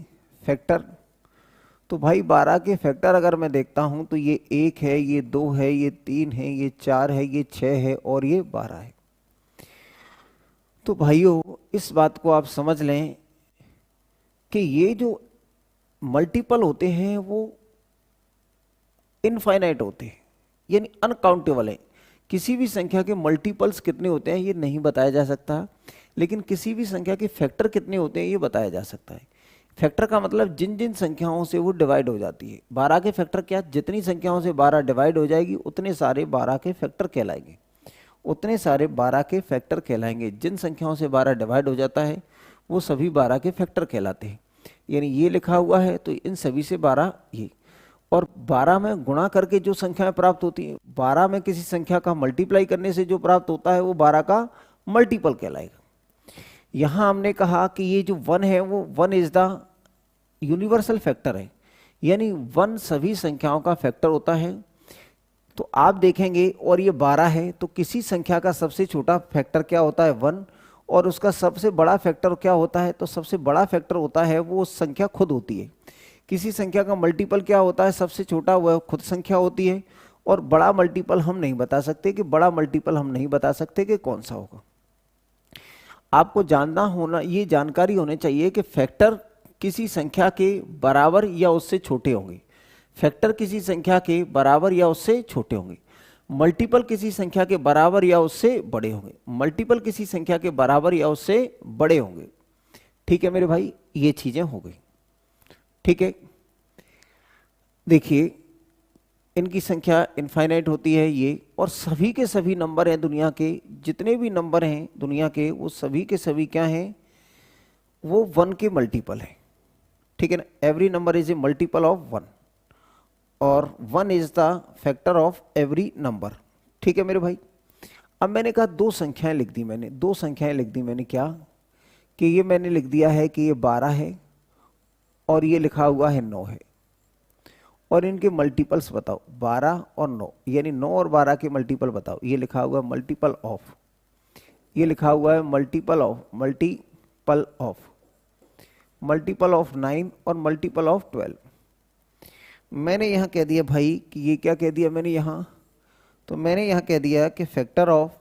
फैक्टर, तो भाई 12 के फैक्टर अगर मैं देखता हूं तो ये 1 है, ये 2 है, ये 3 है, ये 4 है, ये 6 है, और ये 12 है। तो भाइयों इस बात को आप समझ लें कि ये जो मल्टीपल होते हैं वो इनफाइनाइट होते हैं, यानी अनकाउंटेबल है। किसी भी संख्या के मल्टीपल्स कितने होते हैं ये नहीं बताया जा सकता, लेकिन किसी भी संख्या के फैक्टर कितने होते हैं ये बताया जा सकता है। फैक्टर का मतलब जिन जिन संख्याओं से वो डिवाइड हो जाती है। 12 के फैक्टर क्या, जितनी संख्याओं से 12 डिवाइड हो जाएगी उतने सारे 12 के फैक्टर कहलाएंगे। उतने सारे 12 के फैक्टर कहलाएंगे। जिन संख्याओं से 12 डिवाइड हो जाता है वो सभी 12 के फैक्टर कहलाते हैं। यानी ये लिखा हुआ है तो इन सभी से 12 ये, और 12 में गुणा करके जो संख्याएं प्राप्त होती हैं, 12 में किसी संख्या का मल्टीप्लाई करने से जो प्राप्त होता है वो 12 का मल्टीपल कहलाएगा। यहां हमने कहा कि ये जो 1 है वो 1 इज द यूनिवर्सल फैक्टर है, यानी 1 सभी संख्याओं का फैक्टर होता है। तो आप देखेंगे और ये 12 है तो किसी संख्या का सबसे छोटा फैक्टर क्या होता है 1, और उसका सबसे बड़ा फैक्टर क्या होता है, तो सबसे बड़ा फैक्टर होता है वो संख्या खुद होती है। किसी संख्या का मल्टीपल क्या होता है, सबसे छोटा वह खुद संख्या होती है, और बड़ा मल्टीपल हम नहीं बता सकते कि बड़ा मल्टीपल हम नहीं बता सकते कि कौन सा होगा। आपको जानना होना, ये जानकारी होनी चाहिए कि फैक्टर किसी संख्या के बराबर या उससे छोटे होंगे, फैक्टर किसी संख्या के बराबर या उससे छोटे होंगे, मल्टीपल किसी संख्या के बराबर या उससे बड़े होंगे, मल्टीपल किसी संख्या के बराबर या उससे बड़े होंगे। ठीक है मेरे भाई, ये चीजें हो गई। ठीक है, देखिए इनकी संख्या इनफाइनाइट होती है ये, और सभी के सभी नंबर हैं दुनिया के, जितने भी नंबर हैं दुनिया के वो सभी के सभी क्या हैं, वो 1 के मल्टीपल हैं। ठीक है ना, every number is a multiple of 1 और 1 is the factor of every number. ठीक है मेरे भाई, अब मैंने कहा दो संख्याएं लिख दी मैंने, दो संख्याएं लिख दी मैंने, क्या कि ये मैंने लिख दिया है कि ये 12 है और ये लिखा हुआ है 9 है, और इनके मल्टीपल्स बताओ 12 और 9, यानी 9 और 12 के मल्टीपल बताओ। ये लिखा हुआ है मल्टीपल ऑफ, ये लिखा हुआ है multiple of, multiple of, multiple of 9 और मल्टीपल ऑफ 12। मैंने यहां कह दिया भाई कि ये क्या कह दिया मैंने यहां, तो मैंने यहां कह दिया कि फैक्टर ऑफ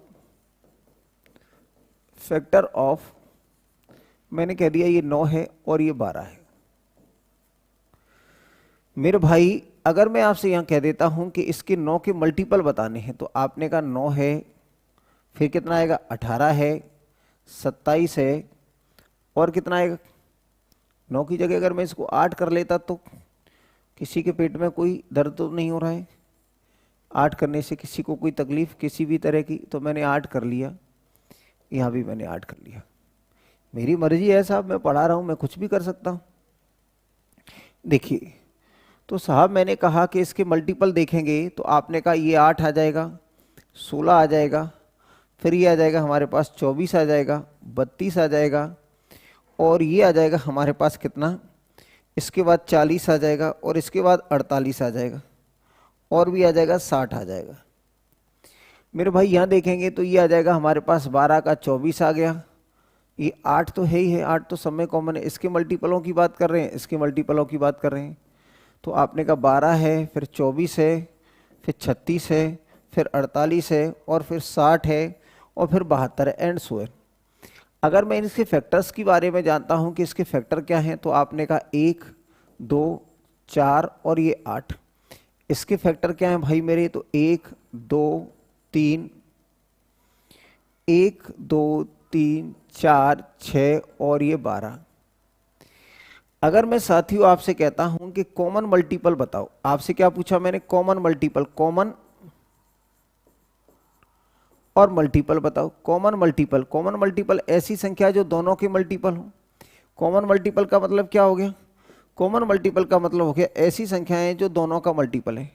मैंने कह दिया ये 9 है और ये 12 है। मेरे भाई अगर मैं आपसे यहां कह देता हूं कि इसके 9 के मल्टीपल बताने हैं, तो आपने कहा 9 है, फिर कितना आएगा 18 है, 27 है, और कितना आएगा, 9 की जगह अगर मैं इसको 8 कर लेता तो किसी के पेट में कोई दर्द तो नहीं हो रहा है, 8 करने से किसी को कोई तकलीफ किसी भी तरह की, तो मैंने 8 कर लिया, यहां भी मैंने 8 कर लिया। मेरी मर्जी है साहब, मैं पढ़ा रहा हूं, मैं कुछ भी कर सकता हूं। देखिए तो साहब मैंने कहा कि इसके मल्टीपल देखेंगे तो आपने कहा ये 8 आ जाएगा, 16 आ जाएगा, फिर ये आ जाएगा हमारे पास 24 आ जाएगा, 32 आ जाएगा, और ये आ जाएगा हमारे पास कितना, इसके बाद 40 आ जाएगा, और इसके बाद 48 आ जाएगा, और भी आ जाएगा 60 आ जाएगा। मेरे भाई यहाँ देखेंगे तो ये आ जाएगा हमारे पास 12 का 24 आ गया, ये 8 तो है ही है, 8 तो सब में कॉमन है। इसके मल्टीपलों की बात कर रहे हैं, इसके मल्टीपलों की बात कर रहे हैं, तो आपने कहा 12 है, फिर 24 है, फिर 36 है, फिर 48 है, और फिर 60 है, और फिर 72 है, एंड सो है। अगर मैं इसके फैक्टर्स के बारे में जानता हूं कि इसके फैक्टर क्या हैं, तो आपने कहा 1 2 4 और ये 8, इसके फैक्टर क्या हैं भाई मेरे, तो 1 2 3 1 2 3 4 6 और ये 12। अगर मैं साथियों आपसे कहता हूं कि कॉमन मल्टीपल बताओ, आपसे क्या पूछा मैंने, कॉमन मल्टीपल, कॉमन और मल्टीपल बताओ। कॉमन मल्टीपल, कॉमन मल्टीपल ऐसी संख्या जो दोनों के मल्टीपल हो। कॉमन मल्टीपल का मतलब क्या हो गया, कॉमन मल्टीपल का मतलब हो गया ऐसी संख्याएं जो दोनों का मल्टीपल है।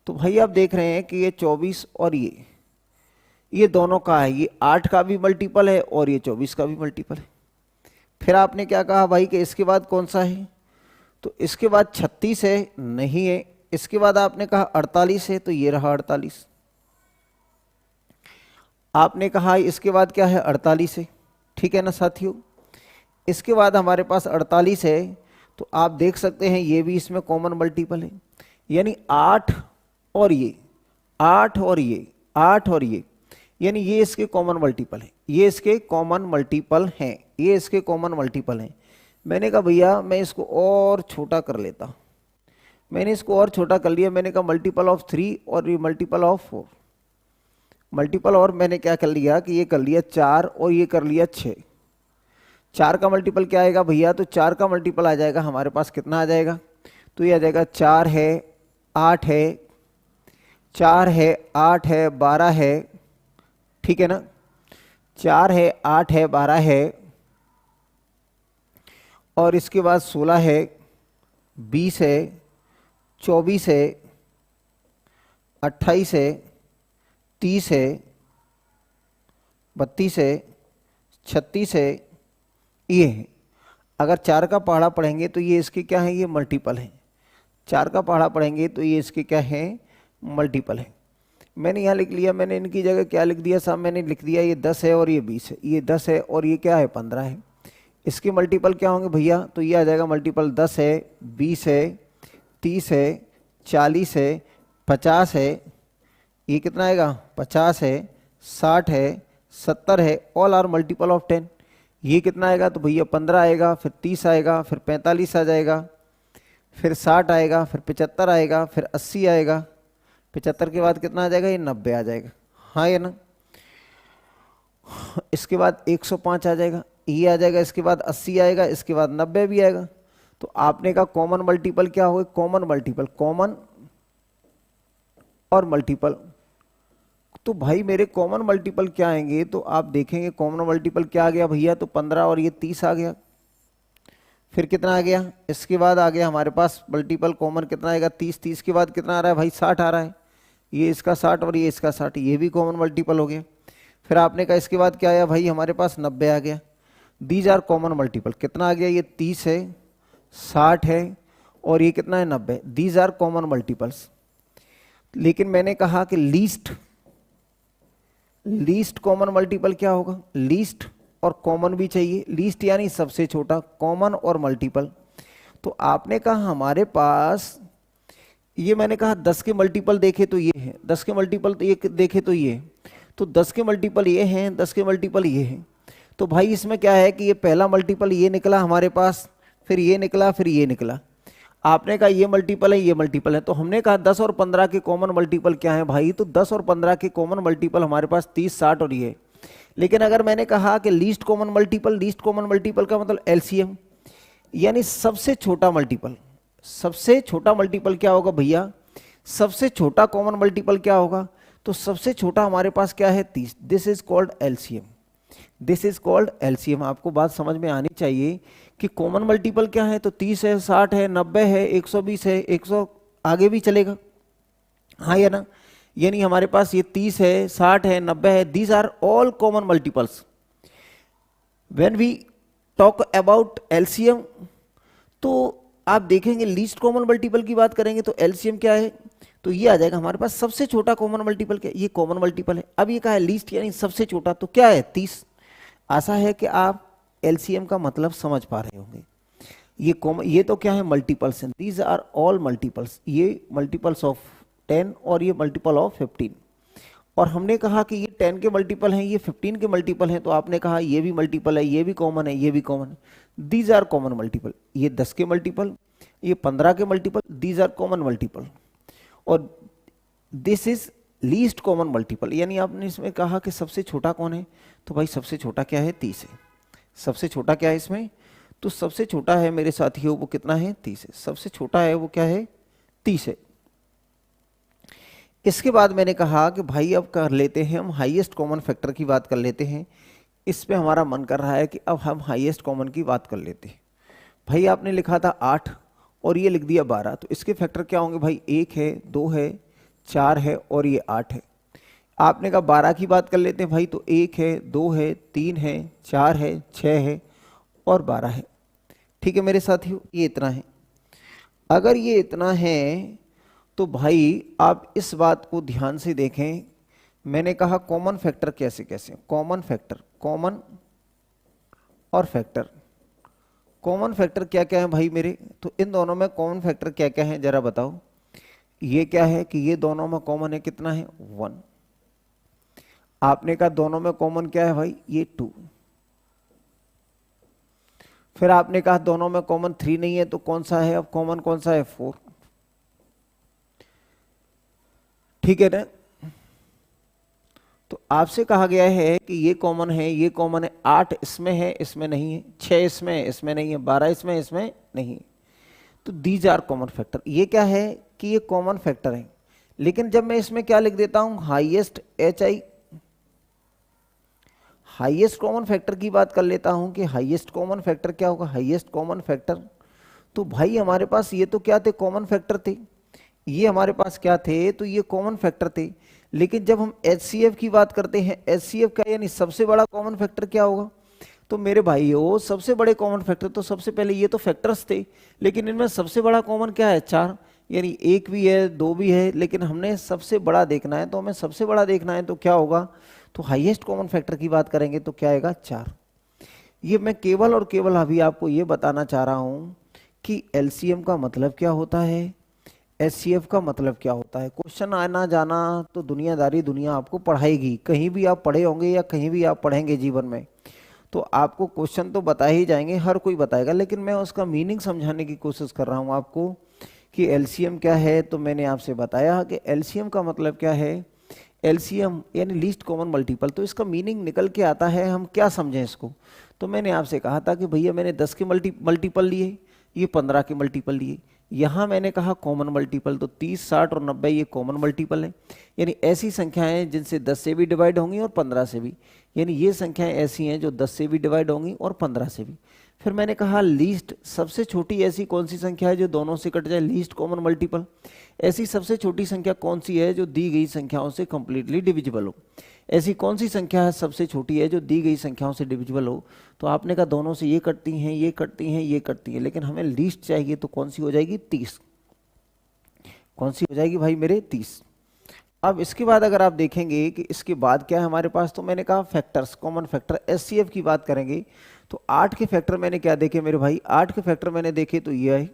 तो भाई आप देख रहे हैं कि ये 24 और ये दोनों का है, ये 8 का भी मल्टीपल है और ये 24 का भी मल्टीपल है। फिर आपने क्या कहा भाई कि इसके बाद कौन सा है, तो इसके बाद 36 है, नहीं है। इसके बाद आपने कहा 48 है, तो ये रहा 48। आपने कहा इसके बाद क्या है 48 है, ठीक है ना साथियों। इसके बाद हमारे पास 48 है, तो आप देख सकते हैं ये भी इसमें कॉमन मल्टीपल है, यानी 8 और ये 8 और ये 8 और ये, यानी ये इसके कॉमन मल्टीपल है, ये इसके कॉमन मल्टीपल हैं, ये इसके कॉमन मल्टीपल हैं। मैंने कहा भैया मैं इसको और छोटा कर लेता, मैंने इसको और छोटा कर लिया, मैंने कहा मल्टीपल ऑफ 3 और ये मल्टीपल ऑफ 4, मल्टीपल और मैंने क्या कर लिया कि ये कर लिया 4 और ये कर लिया 6। 4 का मल्टीपल क्या आएगा भैया, तो 4 का मल्टीपल आ जाएगा हमारे पास कितना आ जाएगा, तो ये आ जाएगा 4 है 8 है, 4 है 8 है 12 है, ठीक है ना, 4 है, 8 है, 12 है, और इसके बाद 16 है, 20 है, 24 है, 28 है, 30 है, 32 है, 36 है, ये है। अगर 4 का पहाड़ा पढ़ेंगे तो ये इसके क्या है, ये मल्टीपल है। 4 का पहाड़ा पढ़ेंगे तो ये इसके क्या है, मल्टीपल है। मैंने यहाँ लिख लिया, मैंने इनकी जगह क्या लिख दिया साहब, मैंने लिख दिया ये 10 है और ये 20 है, ये 10 है और ये क्या है, 15 है। इसके मल्टीपल क्या होंगे भैया, तो ये आ जाएगा मल्टीपल 10 है, 20 है, 30 है, 40 है, 50 है, ये कितना आएगा, 50 है, 60 है, 70 है, ऑल आर मल्टीपल ऑफ 10। ये कितना आएगा, तो भैया 15 आएगा, फिर 30 आएगा, फिर 45 आ जाएगा, फिर 60 आएगा, फिर 75 आएगा, फिर 80 आएगा, 75 के बाद कितना आ जाएगा, ये 90 आ जाएगा। हाँ या ना, इसके बाद 105 आ जाएगा, ये आ जाएगा, इसके बाद 80 आएगा, इसके बाद 90 भी आएगा। तो आपने कहा कॉमन मल्टीपल क्या होगा, कॉमन मल्टीपल, कॉमन और मल्टीपल। तो भाई मेरे कॉमन मल्टीपल क्या आएंगे, तो आप देखेंगे कॉमन मल्टीपल क्या आ गया भैया, तो 15 और ये 30 आ गया। फिर कितना आ गया, इसके बाद आ गया हमारे पास मल्टीपल कॉमन कितना आएगा, 30, 30 के बाद कितना आ रहा है भाई, 60 आ रहा है, ये इसका 60 और ये इसका 60, ये भी कॉमन मल्टीपल हो गया। फिर आपने कहा इसके बाद क्या आया भाई, हमारे पास 90 आ गया। दीज आर कॉमन मल्टीपल, कितना आ गया, ये 30 है, 60 है और ये कितना है, 90। These are common multiples. लेकिन मैंने कहा कि लीस्ट कॉमन मल्टीपल क्या होगा, लीस्ट और कॉमन भी चाहिए। लीस्ट यानी सबसे छोटा, कॉमन और मल्टीपल। तो आपने कहा हमारे पास, ये मैंने कहा 10 के मल्टीपल देखे तो ये है, 10 के मल्टीपल तो ये देखे तो ये, तो 10 के मल्टीपल ये हैं, 10 के मल्टीपल ये हैं। तो भाई इसमें क्या है कि ये पहला मल्टीपल ये निकला हमारे पास, फिर ये निकला, फिर ये निकला। आपने कहा ये मल्टीपल है, ये मल्टीपल है, तो हमने कहा 10 और 15 के कॉमन मल्टीपल क्या है भाई, तो 10 और 15 के कॉमन मल्टीपल हमारे पास 30, 60 और ये। लेकिन अगर मैंने कहा कि least common multiple, least common multiple का मतलब एलसीएम, यानी सबसे छोटा मल्टीपल। सबसे छोटा मल्टीपल क्या होगा भैया, सबसे छोटा कॉमन मल्टीपल क्या होगा, तो सबसे छोटा हमारे पास क्या है, 30। This is called LCM, this is called LCM. आपको बात समझ में आनी चाहिए कि कॉमन मल्टीपल क्या है, तो 30 है, 60 है, 90 है, 120 है, 100 आगे भी चलेगा। हाँ या ना, यानी हमारे पास ये 30 है, 60 है, 90 है, these are all common multiples. When we talk about LCM, तो आप देखेंगे लीस्ट कॉमन मल्टीपल की बात करेंगे तो एलसीएम क्या है, तो ये आ जाएगा हमारे पास सबसे छोटा कॉमन मल्टीपल क्या, ये कॉमन मल्टीपल है। अब ये कहा है लीस्ट यानी सबसे छोटा, तो क्या है, 30। आशा है कि आप एलसीएम का मतलब समझ पा रहे होंगे। ये कॉमन, ये तो क्या है, मल्टीपल्स हैं, दीज आर ऑल मल्टीपल्स। ये मल्टीपल्स ऑफ 10 और ये मल्टीपल ऑफ 15। और हमने कहा कि ये 10 के मल्टीपल हैं, ये 15 के मल्टीपल हैं, तो आपने कहा ये भी मल्टीपल है, ये भी कॉमन है, ये भी कॉमन है, दीज आर कॉमन मल्टीपल। ये 10 के मल्टीपल, ये 15 के multiple, these are common multiple. और this is least common multiple, यानी आपने इसमें कहा कि सबसे छोटा कौन है, तो भाई सबसे छोटा क्या है, 30 है। सबसे छोटा क्या है इसमें, तो सबसे छोटा है मेरे साथियों वो कितना है, 30 है। सबसे छोटा है वो क्या है, 30 है। इसके बाद मैंने कहा कि भाई अब कर लेते हैं हम हाईएस्ट कॉमन फैक्टर की बात कर लेते हैं। इस पे हमारा मन कर रहा है कि अब हम हाईएस्ट कॉमन की बात कर लेते हैं। भाई आपने लिखा था 8 और ये लिख दिया 12, तो इसके फैक्टर क्या होंगे भाई, 1 है, 2 है, 4 है और ये 8 है। आपने कहा 12 की बात कर लेते हैं भाई, तो 1 है, 2 है, 3 है, 4 है, 6 है और 12 है। ठीक है मेरे साथियों, ये इतना है। अगर ये इतना है तो भाई आप इस बात को ध्यान से देखें। मैंने कहा कॉमन फैक्टर कैसे कैसे, कॉमन फैक्टर, कॉमन और फैक्टर। कॉमन फैक्टर क्या क्या है भाई मेरे, तो इन दोनों में कॉमन फैक्टर क्या क्या है जरा बताओ। ये क्या है कि ये दोनों में कॉमन है, कितना है, 1। आपने कहा दोनों में कॉमन क्या है भाई, ये 2। फिर आपने कहा दोनों में कॉमन 3 नहीं है, तो कौन सा है अब कॉमन, कौन सा है, 4। ठीक है ना। तो आपसे कहा गया है कि ये कॉमन है, ये कॉमन है, 8 इसमें है, इसमें नहीं है, 6 इसमें है, इसमें नहीं है, 12 इसमें, इसमें नहीं है। तो दीज आर कॉमन फैक्टर। ये क्या है कि ये कॉमन फैक्टर है। लेकिन जब मैं इसमें क्या लिख देता हूं, highest HI, highest common factor की बात कर लेता हूं कि हाईएस्ट कॉमन फैक्टर क्या होगा। हाईएस्ट कॉमन फैक्टर तो भाई हमारे पास ये तो क्या थे, कॉमन फैक्टर थे, ये हमारे पास क्या थे, तो ये कॉमन फैक्टर थे। लेकिन जब हम एचसीएफ की बात करते हैं, एचसीएफ का यानी सबसे बड़ा कॉमन फैक्टर क्या होगा, तो मेरे भाइयों सबसे बड़े कॉमन फैक्टर तो सबसे पहले ये तो फैक्टर्स थे, लेकिन इनमें सबसे बड़ा कॉमन क्या है, 4, यानी 1 भी है 2 भी है, लेकिन हमने सबसे बड़ा देखना है, तो हमें सबसे बड़ा देखना है तो क्या होगा, तो हाईएस्ट कॉमन फैक्टर की बात करेंगे तो क्या आएगा, 4। ये मैं केवल और केवल अभी आपको ये बताना चाह रहा हूं कि एलसीएम का मतलब क्या होता है, एचसीएफ का मतलब क्या होता है। क्वेश्चन आना जाना तो दुनियादारी दुनिया आपको पढ़ाएगी, कहीं भी आप पढ़े होंगे या कहीं भी आप पढ़ेंगे जीवन में, तो आपको क्वेश्चन तो बताए ही जाएंगे, हर कोई बताएगा, लेकिन मैं उसका मीनिंग समझाने की कोशिश कर रहा हूं आपको कि एलसीएम क्या है। तो मैंने आपसे बताया कि एलसीएम का मतलब क्या है, एलसीएम यानी लीस्ट कॉमन मल्टीपल। तो इसका मीनिंग निकल के आता है, हम क्या समझें इसको। तो मैंने आपसे कहा था कि भैया मैंने 10 के मल्टीपल लिए, ये 15 के मल्टीपल लिए, यहाँ मैंने कहा कॉमन मल्टीपल, तो 30, 60 और 90 ये कॉमन मल्टीपल है, यानी ऐसी संख्याएं जिनसे 10 से भी डिवाइड होंगी और 15 से भी, यानी ये संख्याएं ऐसी हैं जो 10 से भी डिवाइड होंगी और 15 से भी। फिर मैंने कहा लीस्ट, सबसे छोटी ऐसी कौन सी संख्या है जो दोनों से कट जाए, लीस्ट कॉमन मल्टीपल। ऐसी सबसे छोटी संख्या कौन सी है जो दी गई संख्याओं से कंप्लीटली डिविजिबल हो। ऐसी कौन सी संख्या है सबसे छोटी है जो दी गई संख्याओं से डिविजिबल हो। तो आपने कहा दोनों से ये कटती हैं, ये कटती हैं, ये कटती हैं, लेकिन हमें लीस्ट चाहिए, तो कौन सी हो जाएगी, 30। कौन सी हो जाएगी भाई मेरे, 30। अब इसके बाद अगर आप देखेंगे कि इसके बाद क्या है हमारे पास, तो मैंने कहा फैक्टर्स, कॉमन फैक्टर, एचसीएफ की बात करेंगे तो 8 के फैक्टर मैंने क्या देखे मेरे भाई, 8 के फैक्टर मैंने देखे तो ये आए,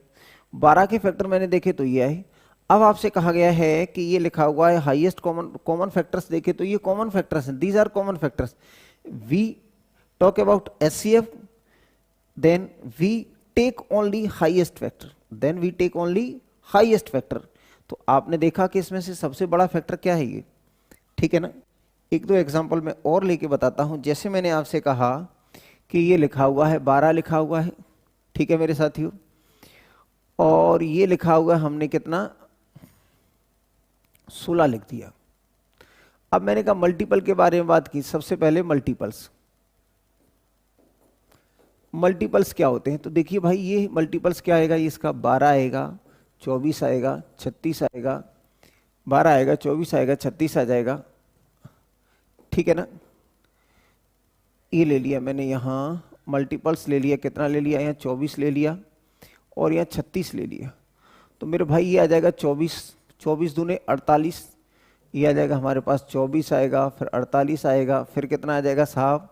12 के फैक्टर मैंने देखे तो ये आए। अब आपसे कहा गया है कि ये लिखा हुआ है हाईएस्ट कॉमन फैक्टर्स देखे, तो ये कॉमन फैक्टर्स हैं, these are common factors. We talk about HCF, then we take only highest factor, then we take only highest factor. तो आपने देखा कि इसमें से सबसे बड़ा फैक्टर क्या है ये, ठीक है ना। एक दो एग्जांपल मैं और लेके बताता हूं। जैसे मैंने आपसे कहा कि ये लिखा हुआ है 12 लिखा हुआ है, ठीक है मेरे साथियों, और ये लिखा हुआ है हमने कितना, 16 लिख दिया। अब मैंने कहा मल्टीपल के बारे में बात की, सबसे पहले मल्टीपल्स। मल्टीपल्स क्या होते हैं, तो देखिए भाई ये मल्टीपल्स क्या आएगा, इसका 12 आएगा, 24 आएगा, 36 आएगा, 12 आएगा, 24 आएगा, 36 आ जाएगा, ठीक है ना। ये ले लिया मैंने, यहाँ मल्टीपल्स ले लिया, कितना ले लिया, यहाँ 24 ले लिया और यहाँ 36 ले लिया। तो मेरे भाई ये आ जाएगा 24, 24 दूने 48, ये आ जाएगा हमारे पास 24 आएगा, फिर 48 आएगा, फिर कितना आ जाएगा साहब,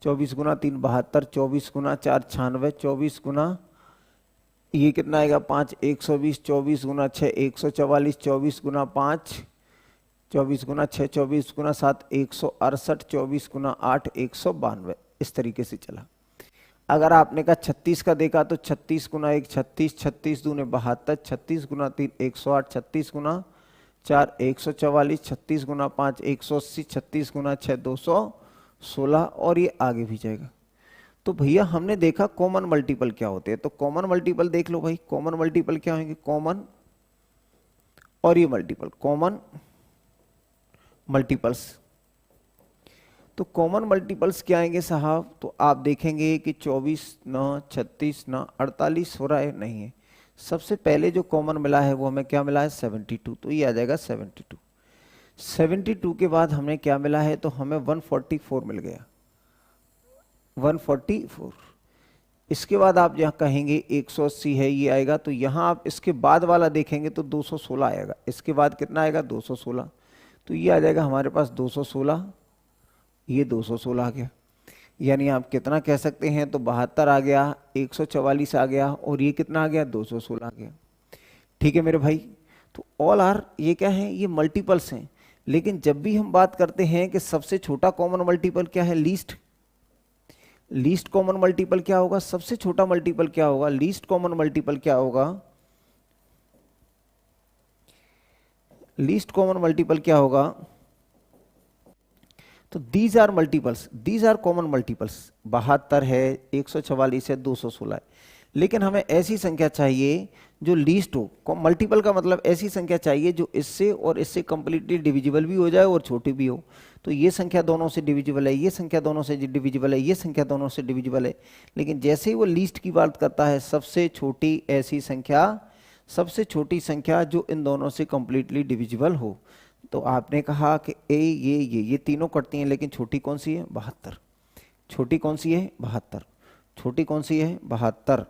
24 गुना 3 72, 24 गुना 4 96, 24 गुना ये कितना आएगा 5 120, 24 गुना 6 144, 24 गुना 5 24 गुना 6, 24 गुना 7 168, 24 गुना 8 192, इस तरीके से चला। अगर आपने कहा 36 का देखा तो 36 गुना 1 36, 36 दूने 72, 36 गुना 3 108, 36 गुना 4 144, 36 गुना 5 180, 36 गुना 6 216, और ये आगे भी जाएगा। तो भैया हमने देखा कॉमन मल्टीपल क्या होते हैं, तो कॉमन मल्टीपल देख लो भाई, कॉमन मल्टीपल क्या होंगे, कॉमन और ये मल्टीपल, कॉमन मल्टीपल्स। तो कॉमन मल्टीपल्स क्या आएंगे साहब, तो आप देखेंगे कि 24 ना 36 ना 48 हो रहा है, नहीं है। सबसे पहले जो कॉमन मिला है वो हमें क्या मिला है, 72, तो ये आ जाएगा 72। 72 के बाद हमें क्या मिला है, तो हमें 144 मिल गया, 144। इसके बाद आप यहाँ कहेंगे 180 है, ये आएगा, तो यहाँ आप इसके बाद वाला देखेंगे तो 216 आएगा, इसके बाद कितना आएगा 216, तो ये आ जाएगा हमारे पास 216, ये 216 आ गया। यानी आप कितना कह सकते हैं, तो 72 आ गया, 144 आ गया, और ये कितना आ गया 216 आ गया, ठीक है मेरे भाई। तो ऑल आर ये क्या है, ये मल्टीपल्स हैं। लेकिन जब भी हम बात करते हैं कि सबसे छोटा कॉमन मल्टीपल क्या है, लीस्ट कॉमन मल्टीपल क्या होगा, सबसे छोटा मल्टीपल क्या होगा, लीस्ट कॉमन मल्टीपल क्या होगा, लीस्ट कॉमन मल्टीपल क्या होगा, तो these are multiples, these are common multiples. 72 है, 144 है, 216 है। लेकिन हमें ऐसी संख्या चाहिए जो लीस्ट हो। मल्टीपल का मतलब ऐसी संख्या चाहिए जो इससे और इससे कंप्लीटली डिविजिबल भी हो जाए और छोटी भी हो। तो ये संख्या दोनों से डिविजिबल है, ये संख्या दोनों से डिविजिबल है, ये संख्या दोनों से डिविजिबल है। लेकिन जैसे ही वो लीस्ट की बात करता है, सबसे छोटी ऐसी संख्या, सबसे छोटी संख्या जो इन दोनों से कंप्लीटली डिविजिबल हो। तो आपने कहा कि ये तीनों कटती हैं, लेकिन छोटी कौन सी है? 72। छोटी कौन सी है? 72। छोटी कौन सी है? 72।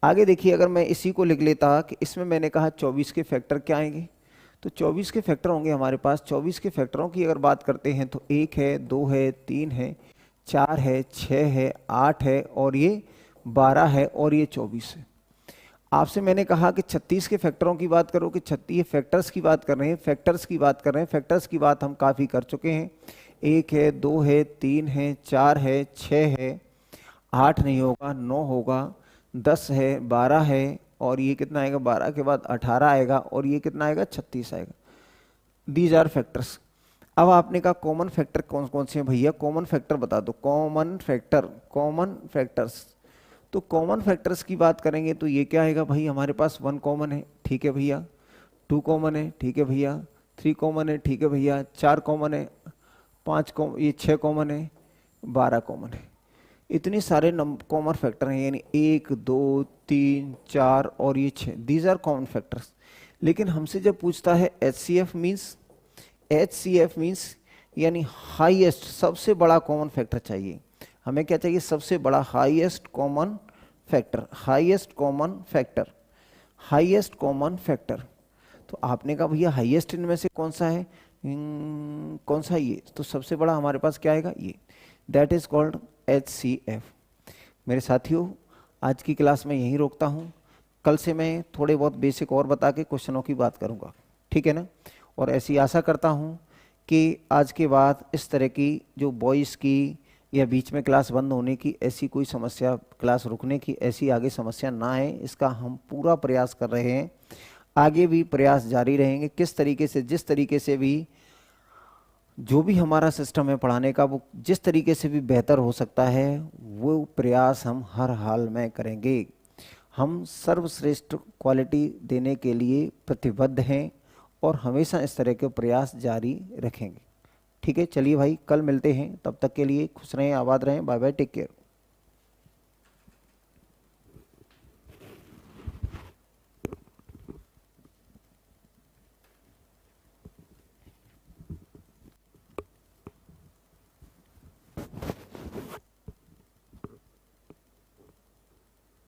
आगे देखिए, अगर मैं इसी को लिख लेता कि इसमें मैंने कहा 24 के फैक्टर क्या आएंगे, तो 24 के फैक्टर होंगे हमारे पास। 24 के फैक्टरों की अगर बात करते हैं तो 1 है, 2 है, 3 है, 4 है, 6 है, 8 है और ये 12 है और ये 24 है। आपसे मैंने कहा कि 36 के फैक्टरों की बात करो कि 36 फैक्टर्स की बात कर रहे हैं, फैक्टर्स की बात कर रहे हैं। फैक्टर्स की बात हम काफ़ी कर चुके हैं। 1 है, 2 है, 3 है, 4 है, 6 है, 8 नहीं होगा, 9 होगा, 10 है, 12 है और ये कितना आएगा? 12 के बाद 18 आएगा और ये कितना आएगा? 36 आएगा। These are factors. अब आपने कहा कॉमन फैक्टर कौन कौन से हैं भैया? कॉमन फैक्टर बता दो। Common factor, common factors. तो कॉमन फैक्टर्स की बात करेंगे तो ये क्या आएगा भाई? हमारे पास 1 कॉमन है, ठीक है भैया। 2 कॉमन है, ठीक है भैया। 3 कॉमन है, ठीक है भैया। 4 कॉमन है, 5 कॉमन, ये 6 कॉमन है, 12 कॉमन है। इतने सारे कॉमन फैक्टर हैं, यानी 1, 2, 3, 4 और ये 6। These are common factors. लेकिन हमसे जब पूछता है HCF मीन्स, HCF मीन्स यानी हाईएस्ट, सबसे बड़ा कॉमन फैक्टर चाहिए। हमें क्या चाहिए? सबसे बड़ा, highest common factor, highest common factor, highest common factor. तो आपने कहा भैया हाईएस्ट इनमें से कौन सा है? कौन सा? ये। तो सबसे बड़ा हमारे पास क्या आएगा? ये। That is called HCF। मेरे साथियों, आज की क्लास में यहीं रोकता हूँ। कल से मैं थोड़े बहुत बेसिक और बता के क्वेश्चनों की बात करूँगा, ठीक है ना? और ऐसी आशा करता हूँ कि आज के बाद इस तरह की जो बॉयज़ की या बीच में क्लास बंद होने की ऐसी कोई समस्या, क्लास रुकने की ऐसी आगे समस्या ना आए, इसका हम पूरा प्रयास कर रहे हैं। आगे भी प्रयास जारी रहेंगे। किस तरीके से, जिस तरीके से भी, जो भी हमारा सिस्टम है पढ़ाने का, वो जिस तरीके से भी बेहतर हो सकता है, वो प्रयास हम हर हाल में करेंगे। हम सर्वश्रेष्ठ क्वालिटी देने के लिए प्रतिबद्ध हैं और हमेशा इस तरह के प्रयास जारी रखेंगे, ठीक है? चलिए भाई, कल मिलते हैं। तब तक के लिए खुश रहें, आबाद रहें। Bye bye, take care.